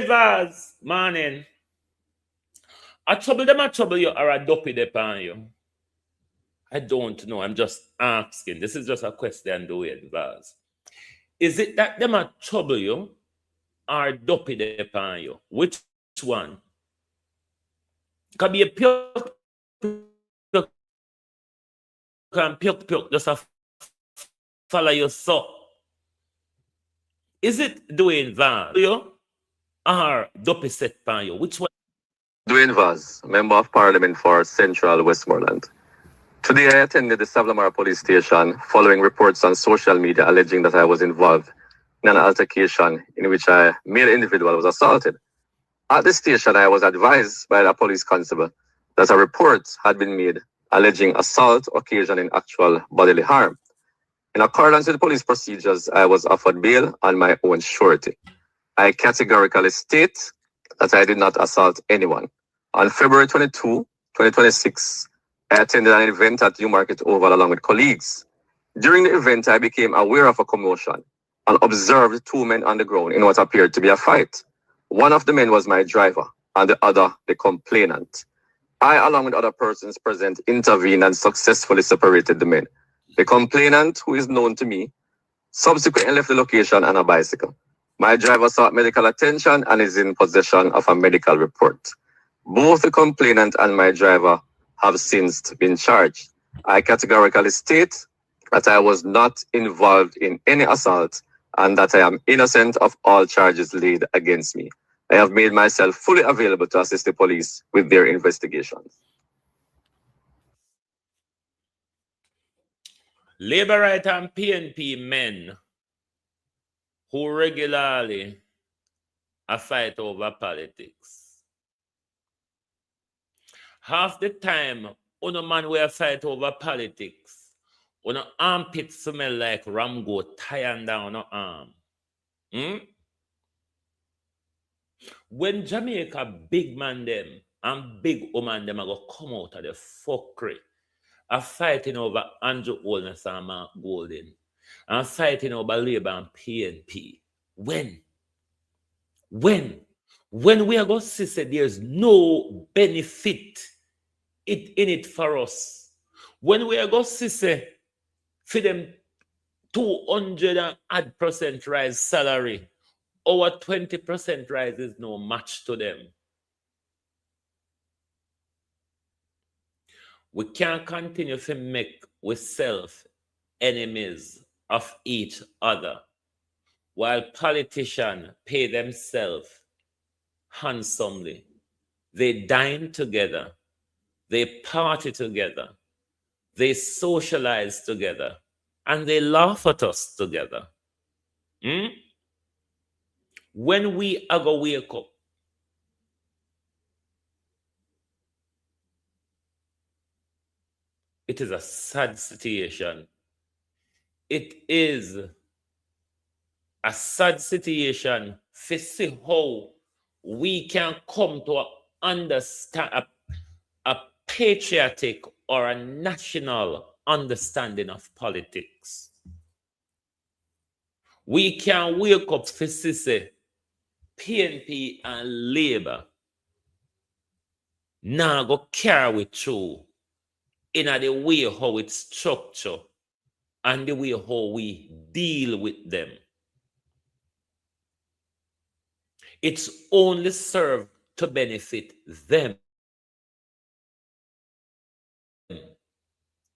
Vaz, morning. I trouble you, or I dopey upon you. I don't know. I'm just asking. This is just a question, Dwayne Vaz. Is it that them a trouble you or dopey upon you? Which one? Can be a pure just a follow your soul. Is it Dwayne Vaz you or dopey set upon you? Which one? Dwayne Vaz, Member of Parliament for Central Westmoreland. Today I attended the Savlamara police station following reports on social media alleging that I was involved in an altercation in which a male individual was assaulted. At the station, I was advised by the police constable that a report had been made alleging assault occasioning actual bodily harm. In accordance with the police procedures, I was offered bail on my own surety. I categorically state that I did not assault anyone. On February 22, 2026, I attended an event at Newmarket Oval along with colleagues. During the event, I became aware of a commotion and observed two men on the ground in what appeared to be a fight. One of the men was my driver and the other the complainant. I, along with other persons present, intervened and successfully separated the men. The complainant, who is known to me, subsequently left the location on a bicycle. My driver sought medical attention and is in possession of a medical report. Both the complainant and my driver have since been charged. I categorically state that I was not involved in any assault and that I am innocent of all charges laid against me. I have made myself fully available to assist the police with their investigations. Labor Right and PNP men who regularly fight over politics. Half the time, uno man will fight over politics. Uno armpit smell like Ramgo tying down no arm. When Jamaica big man them and big woman them are go come out of the fuckery, are fighting over Andrew Holness and Mark Golden, and fighting over Labour and PNP. When we are going to see there's no benefit in it for us, when we are going to see for them 200% rise salary, our 20% rise is no match to them. We can't continue to make ourselves enemies of each other while politicians pay themselves handsomely. They dine together, they party together, they socialize together, and they laugh at us together. When we are going to wake up, it is a sad situation. It is a sad situation to see how we can come to understand a patriotic or a national understanding of politics. We can wake up to see PNP and Labour now go carry through in the way how it's structured and the way how we deal with them. It's only served to benefit them.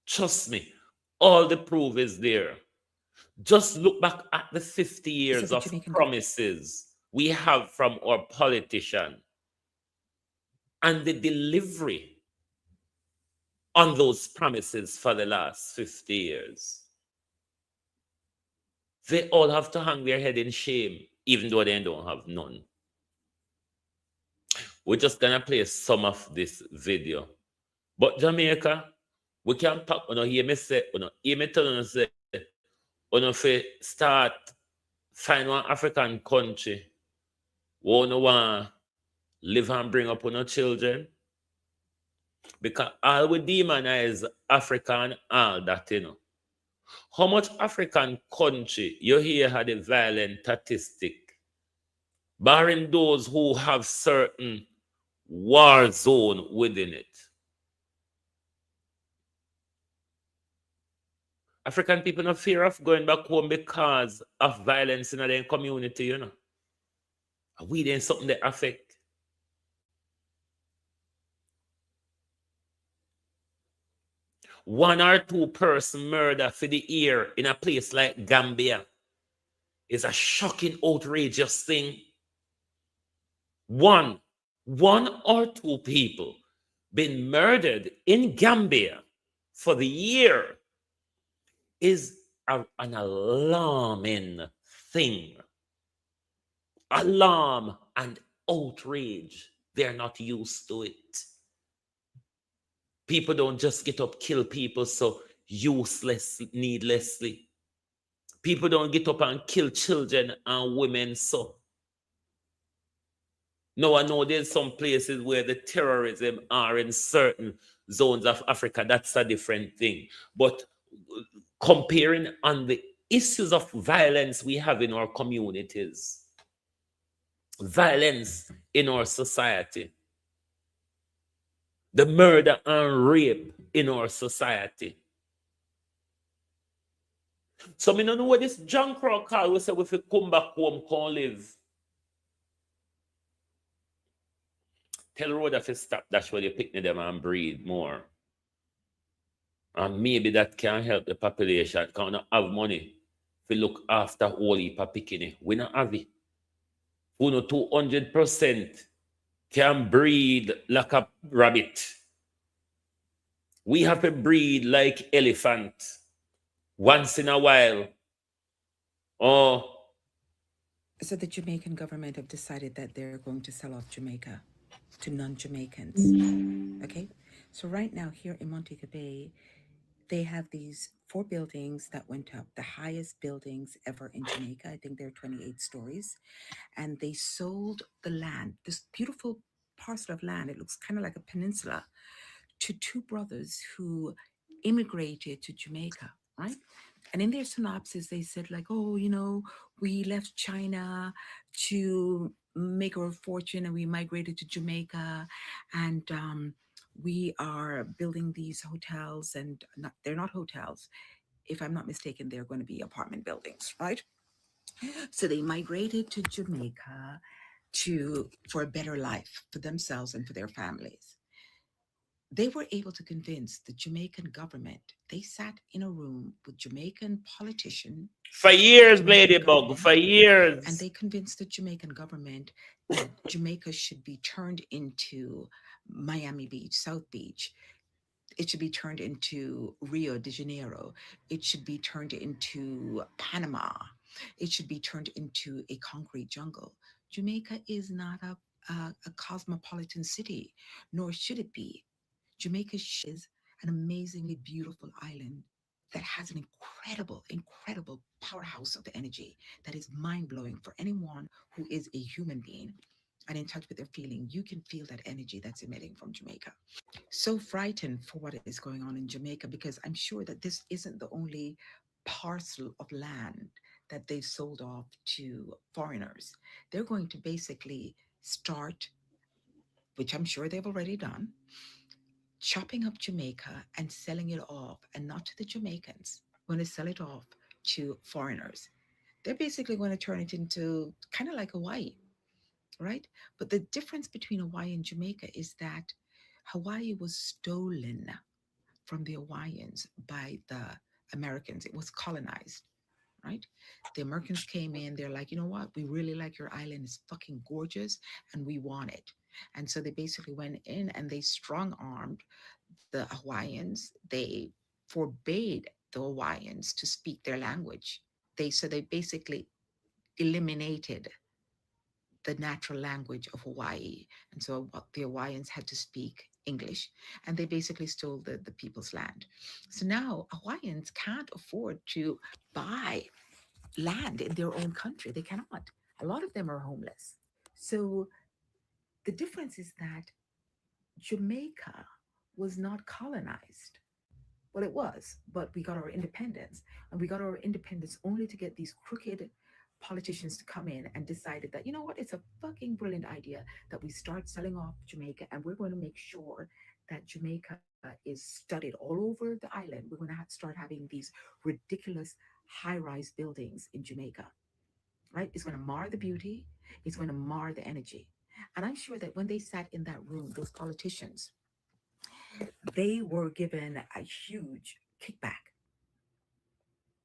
Trust me, all the proof is there. Just look back at the 50 years of promises we have from our politicians and the delivery on those promises for the last 50 years. They all have to hang their head in shame, even though they don't have none. We're just gonna play some of this video. But Jamaica, we can pack, hear me say, hear me tell you say, if start find one African country, want to live and bring up on children, because all we demonize Africa and all that, How much African country you hear had a violent statistic, barring those who have certain war zone within it? African people no fear of going back home because of violence in their community, We then something that affect. One or two person murder for the year in a place like Gambia is a shocking, outrageous thing. One or two people been murdered in Gambia for the year is an alarming thing. Alarm and outrage. They're not used to it. People don't just get up, kill people so needlessly. People don't get up and kill children and women so. No, I know there's some places where the terrorism are in certain zones of Africa. That's a different thing. But comparing on the issues of violence we have in our communities, violence in our society, the murder and rape in our society. So I don't know what this John Crow call we say if we come back home, can live. Tell road if you stop, that's where you pick them and breathe more. And maybe that can help the population. Because not have money to look after all heap of picking. We not have it. Who know 200% can breed like a rabbit. We have to breed like elephant once in a while. Oh. So the Jamaican government have decided that they're going to sell off Jamaica to non-Jamaicans. Okay? So right now here in Montego Bay, they have these 4 buildings that went up, the highest buildings ever in Jamaica. I think they're 28 stories. And they sold the land, this beautiful parcel of land, it looks kind of like a peninsula, to 2 brothers who immigrated to Jamaica, right? And in their synopsis, they said like, oh, you know, we left China to make our fortune and we migrated to Jamaica, and we are building these hotels, and they're not hotels. If I'm not mistaken, they're going to be apartment buildings, right? So they migrated to Jamaica for a better life for themselves and for their families. They were able to convince the Jamaican government. They sat in a room with Jamaican politicians. For years, Ladybug, for years. And they convinced the Jamaican government that Jamaica should be turned into Miami Beach, South Beach. It should be turned into Rio de Janeiro. It should be turned into Panama. It should be turned into a concrete jungle. Jamaica is not a cosmopolitan city, nor should it be. Jamaica is an amazingly beautiful island that has an incredible powerhouse of energy that is mind-blowing for anyone who is a human being and in touch with their feeling. You can feel that energy that's emitting from Jamaica. So frightened for what is going on in Jamaica, because I'm sure that this isn't the only parcel of land that they've sold off to foreigners. They're going to basically start, which I'm sure they've already done, chopping up Jamaica and selling it off, and not to the Jamaicans. Going to sell it off to foreigners. They're basically going to turn it into kind of like Hawaii, right? But the difference between Hawaii and Jamaica is that Hawaii was stolen from the Hawaiians by the Americans. It was colonized, right? The Americans came in, they're like, you know what? We really like your island. It's fucking gorgeous and we want it. And so they basically went in and they strong-armed the Hawaiians. They forbade the Hawaiians to speak their language. So they basically eliminated the natural language of Hawaii. And so the Hawaiians had to speak English, and they basically stole the people's land. So now Hawaiians can't afford to buy land in their own country. They cannot. A lot of them are homeless. So the difference is that Jamaica was not colonized. Well, it was, but we got our independence. And we got our independence only to get these crooked politicians to come in and decided that, you know what, it's a fucking brilliant idea that we start selling off Jamaica, and we're going to make sure that Jamaica is studied all over the island. We're going to start having these ridiculous high-rise buildings in Jamaica, right? It's going to mar the beauty. It's going to mar the energy. And I'm sure that when they sat in that room, those politicians, they were given a huge kickback.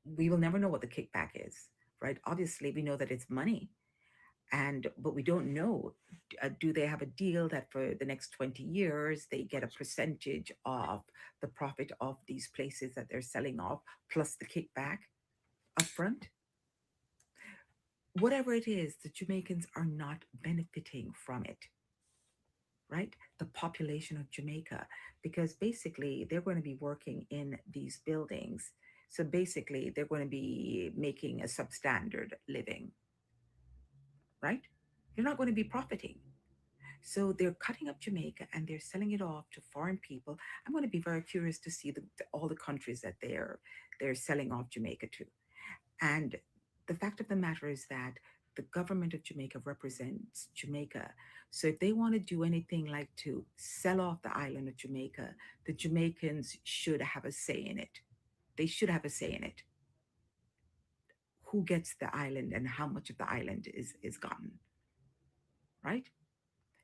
We will never know what the kickback is, right? Obviously, we know that it's money, but we don't know, do they have a deal that for the next 20 years, they get a percentage of the profit of these places that they're selling off, plus the kickback upfront? Whatever it is, the Jamaicans are not benefiting from it, right? The population of Jamaica, because basically they're going to be working in these buildings. So basically they're going to be making a substandard living, right? They're not going to be profiting. So they're cutting up Jamaica and they're selling it off to foreign people. I'm going to be very curious to see all the countries that they're selling off Jamaica to. And the fact of the matter is that the government of Jamaica represents Jamaica. So if they want to do anything like to sell off the island of Jamaica, the Jamaicans should have a say in it. They should have a say in it. Who gets the island and how much of the island is gotten, right?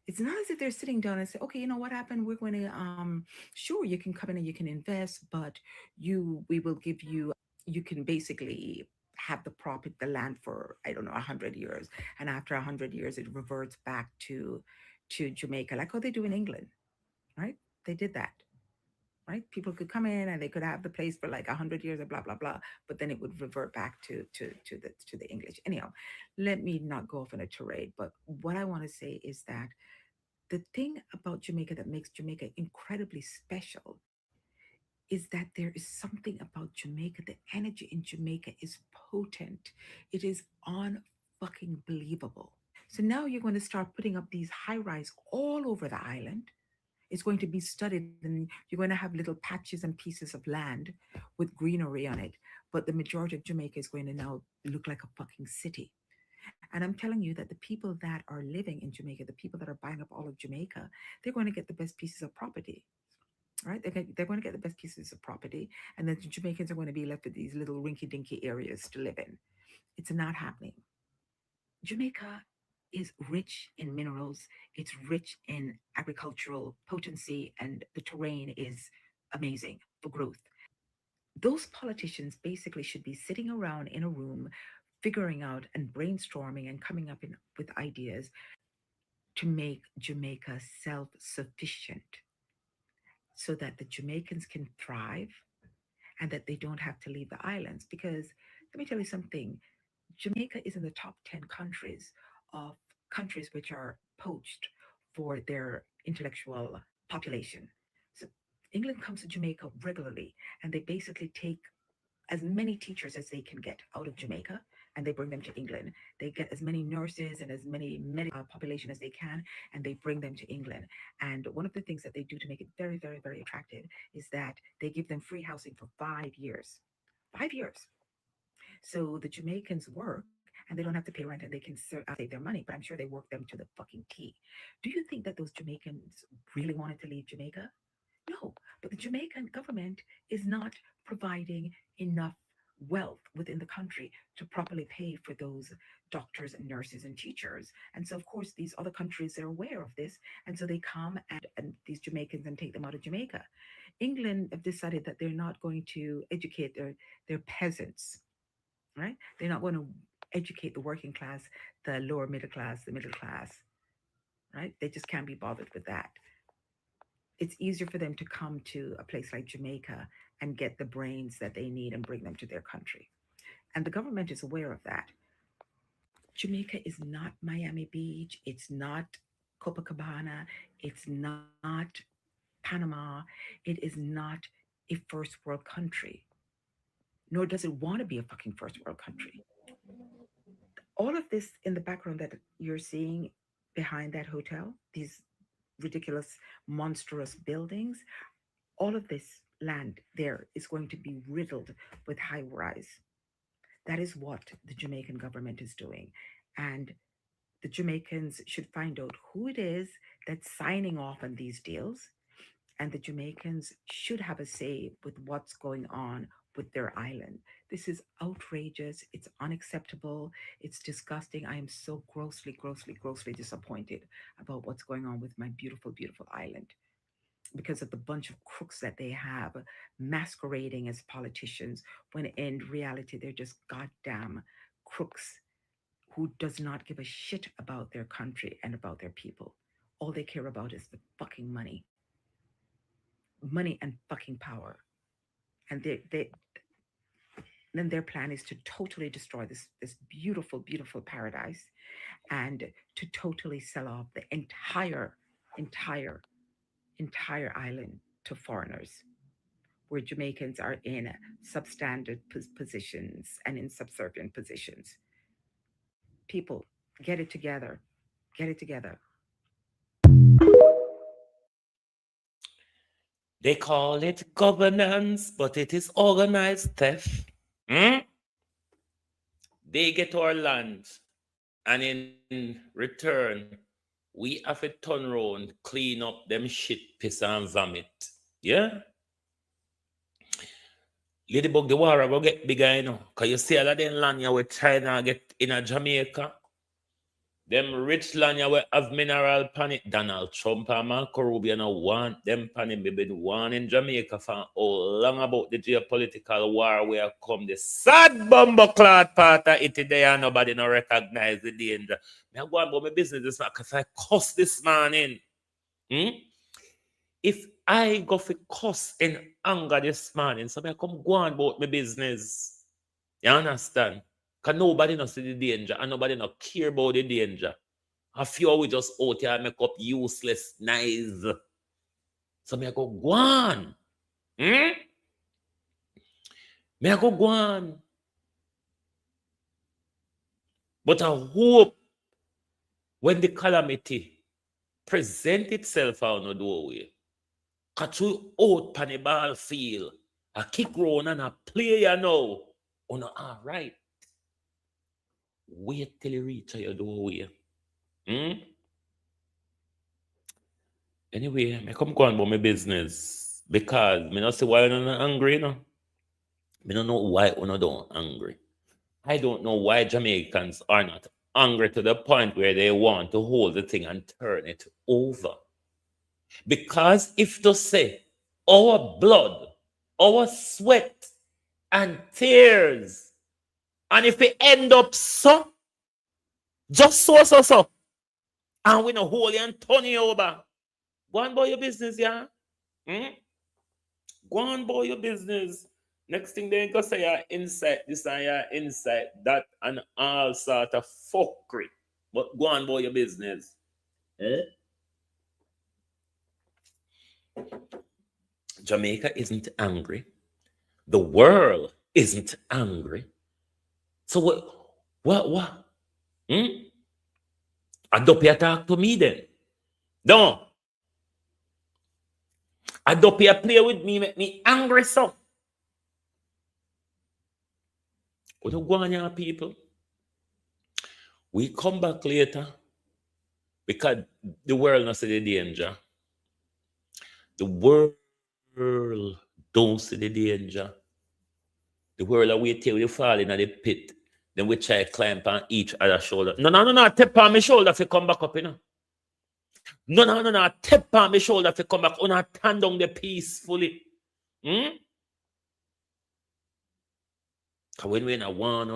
It's not as if they're sitting down and say, okay, you know what happened? We're going to, sure, you can come in and you can invest, but we will give you, you can basically have the land for, I don't know, 100 years. And after 100 years, it reverts back to Jamaica, like how they do in England, right? They did that, right? People could come in and they could have the place for like 100 years or blah, blah, blah, but then it would revert back to the English. Anyhow, let me not go off on a tirade, but what I want to say is that the thing about Jamaica that makes Jamaica incredibly special is that there is something about Jamaica. The energy in Jamaica is potent. It is unfucking believable. So now you're going to start putting up these high rise all over the island. It's going to be studied, and you're going to have little patches and pieces of land with greenery on it. But the majority of Jamaica is going to now look like a fucking city. And I'm telling you that the people that are living in Jamaica, the people that are buying up all of Jamaica, they're going to get the best pieces of property, right? They're going to get the best pieces of property. And then the Jamaicans are going to be left with these little rinky-dinky areas to live in. It's not happening. Jamaica is rich in minerals. It's rich in agricultural potency, and the terrain is amazing for growth. Those politicians basically should be sitting around in a room figuring out and brainstorming and coming up with ideas to make Jamaica self-sufficient so that the Jamaicans can thrive and that they don't have to leave the islands. Because let me tell you something, Jamaica is in the top 10 countries of countries which are poached for their intellectual population. So England comes to Jamaica regularly, and they basically take as many teachers as they can get out of Jamaica, and they bring them to England. They get as many nurses and as many medical population as they can, and they bring them to England. And one of the things that they do to make it very, very, very attractive is that they give them free housing for 5 years. 5 years. So the Jamaicans work and they don't have to pay rent, and they can save their money, but I'm sure they work them to the fucking T. Do you think that those Jamaicans really wanted to leave Jamaica? No, but the Jamaican government is not providing enough wealth within the country to properly pay for those doctors and nurses and teachers. And so, of course, these other countries are aware of this. And so they come and these Jamaicans and take them out of Jamaica. England have decided that they're not going to educate their peasants, right? They're not going to educate the working class, the lower middle class, the middle class, right? They just can't be bothered with that. It's easier for them to come to a place like Jamaica and get the brains that they need and bring them to their country. And the government is aware of that. Jamaica is not Miami Beach. It's not Copacabana. It's not Panama. It is not a first world country, nor does it want to be a fucking first world country. All of this in the background that you're seeing behind that hotel, these ridiculous, monstrous buildings, all of this land there is going to be riddled with high rise. That is what the Jamaican government is doing. And the Jamaicans should find out who it is that's signing off on these deals. And the Jamaicans should have a say with what's going on with their island. This is outrageous. It's unacceptable. It's disgusting. I am so grossly, grossly, grossly disappointed about what's going on with my beautiful, beautiful island because of the bunch of crooks that they have masquerading as politicians when in reality they're just goddamn crooks who does not give a shit about their country and about their people. All they care about is the fucking money. Money and fucking power. And then their plan is to totally destroy this beautiful, beautiful paradise and to totally sell off the entire island to foreigners, where Jamaicans are in substandard positions and in subservient positions. People, get it together. Get it together. They call it governance, but it is organized theft. They get our land, and in return, we have to turn around, clean up them shit, piss and vomit. Yeah? Ladybug, the war will get bigger, you know. Because you see a lot of them land here with China get in a Jamaica. Them rich land ya will have mineral pan it. Donald Trump and Marco Rubio no want them pan it. We been warning Jamaica for how long about the geopolitical war where come the sad bumble clot part of it today and nobody no recognize the danger. Me go on about my business this man because I cuss this man in. If I go for cuss in anger this morning, so I come go on about my business. You understand? Because nobody knows the danger and nobody no care about the danger. A few we just out here make up useless nice. So me I go on. Me I go on. But I hope when the calamity present itself on the doorway, catch you out pan the ball field, a kick round and a play you know. Oh no, all right. Wait till you reach your doorway. Anyway, I come go on about my business because I don't see why I'm not angry, you know. I don't know why I'm not angry. I don't know why Jamaicans are not angry to the point where they want to hold the thing and turn it over. Because if to say our blood, our sweat and tears, and if we end up so, just so, and we no hold you and turn you over, go on about your business, yeah? Go on about your business. Next thing they go say your insight, this and your insight, that, and all sort of fuckery. But go on about your business. Jamaica isn't angry. The world isn't angry. So what? I don't pay talk to me then. No. I don't pay play with me, make me angry so. What do you go on here, people? We come back later because the world not see the danger. The world don't see the danger. The world are wait till we fall in the pit. Then we try to climb on each other's shoulder. No. Tap on my shoulder if you come back up, you know. No. Tap on my shoulder if you come back. You not turn down the peacefully. Because when we're in a one,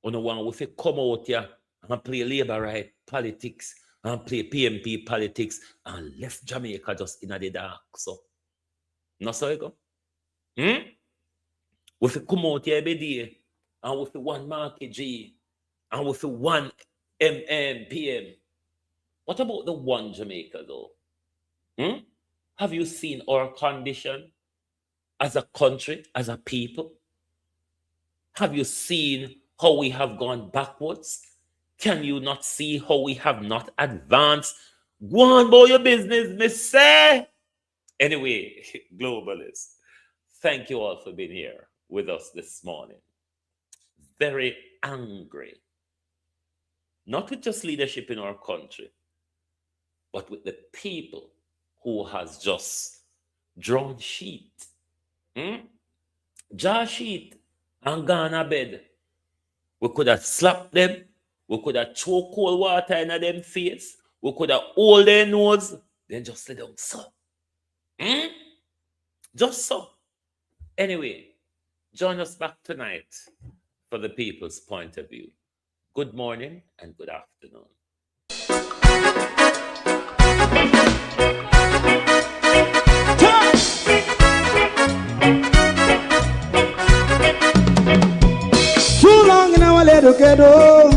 if you come out here and play labor right politics and play PMP politics and left Jamaica just in the dark. So, no, so you go. If you come out here every day and with the one market G and with the one PM, what about the one Jamaica though? Have you seen our condition as a country, as a people? Have you seen how we have gone backwards? Can you not see how we have not advanced? Go on about your business, miss say. Anyway, globalists, thank you all for being here with us this morning. Very angry. Not with just leadership in our country, but with the people who has just drawn sheet. Draw sheet and gone to bed. We could have slapped them. We could have thrown cold water in them face. We could have hold their nose. Then just let them so. Just so. Anyway, join us back tonight for the people's point of view. Good morning and good afternoon. Too long in our little ghetto,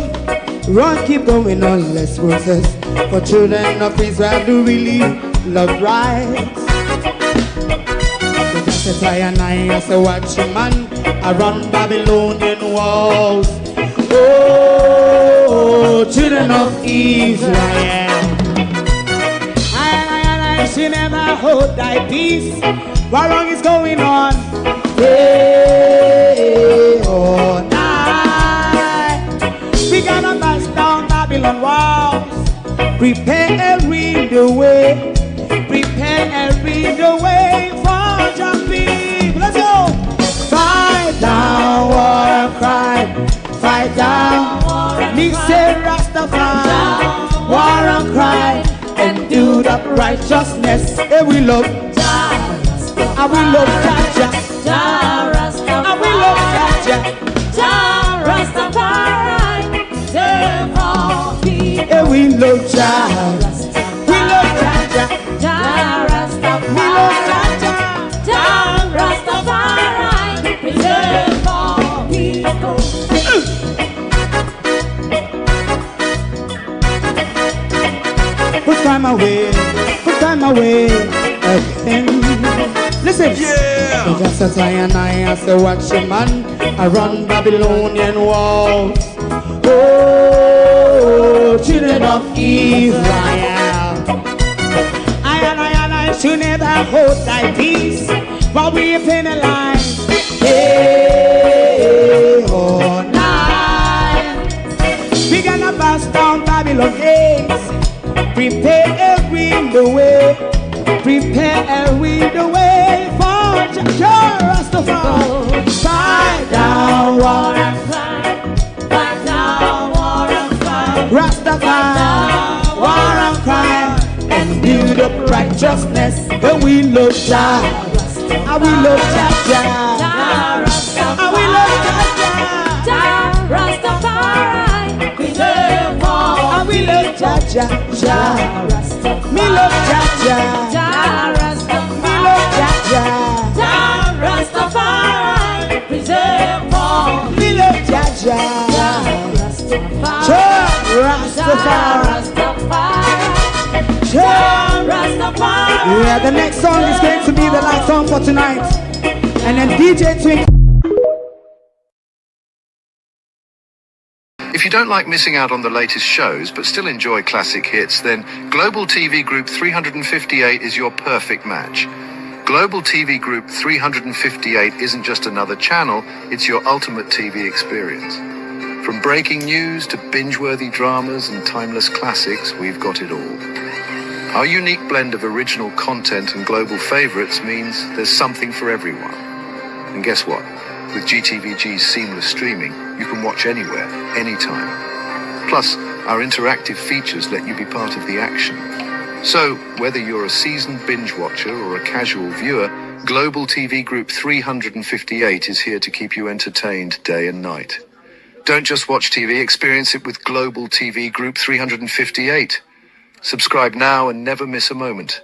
run keep going on, less process. For children of Israel do really love rights. So just I and I say watch a man around Babylonian walls. Oh, children of Israel. I she never hold thy peace. What wrong is going on? Day or night. We gotta bust down Babylon walls. Prepare and read the way. Prepare and read the way for your people. Let's go. Fight down war and crime. Fight down war and Me say Rastafari, war and cry, and do the righteousness. Hey, we love Jah, and we love Jah, Jah Rastafari, and we love Jah, Jah Rastafari, save all people. Hey, we love Jah, we love Jah, Jah Rastafari, we love Jah, Jah Rastafari, preserve all people. Put time away again. Listen, yeah. Just as I and I as a watchman, I run Babylonian walls. Oh, children of Israel, I should never hold thy peace, while we penalize day or night. We gonna bust down Babylon gates. Prepare the way, prepare the way for Jah Rastafari. Fight down war and cry, fight down war and cry. Rastafari, war and cry, and build up righteousness. And we love Jah, and we love Jah, and we love Jah, Rastafari. We love all, and we love Jah. Me love Jah, Jah Rastafari. Me love Jah, Rastafari. Preserve all. Me love Jah, Rastafari. Jah Rastafari. Yeah, the next song is going to be the last song for tonight, and then DJ Twink. If you don't like missing out on the latest shows but still enjoy classic hits, then Global TV Group 358 is your perfect match. Global TV Group 358 isn't just another channel, it's your ultimate TV experience. From breaking news to binge-worthy dramas and timeless classics, we've got it all. Our unique blend of original content and global favorites means there's something for everyone. And guess what? With GTVG's seamless streaming, you can watch anywhere, anytime. Plus, our interactive features let you be part of the action. So, whether you're a seasoned binge watcher or a casual viewer, Global TV Group 358 is here to keep you entertained day and night. Don't just watch TV, experience it with Global TV Group 358. Subscribe now and never miss a moment.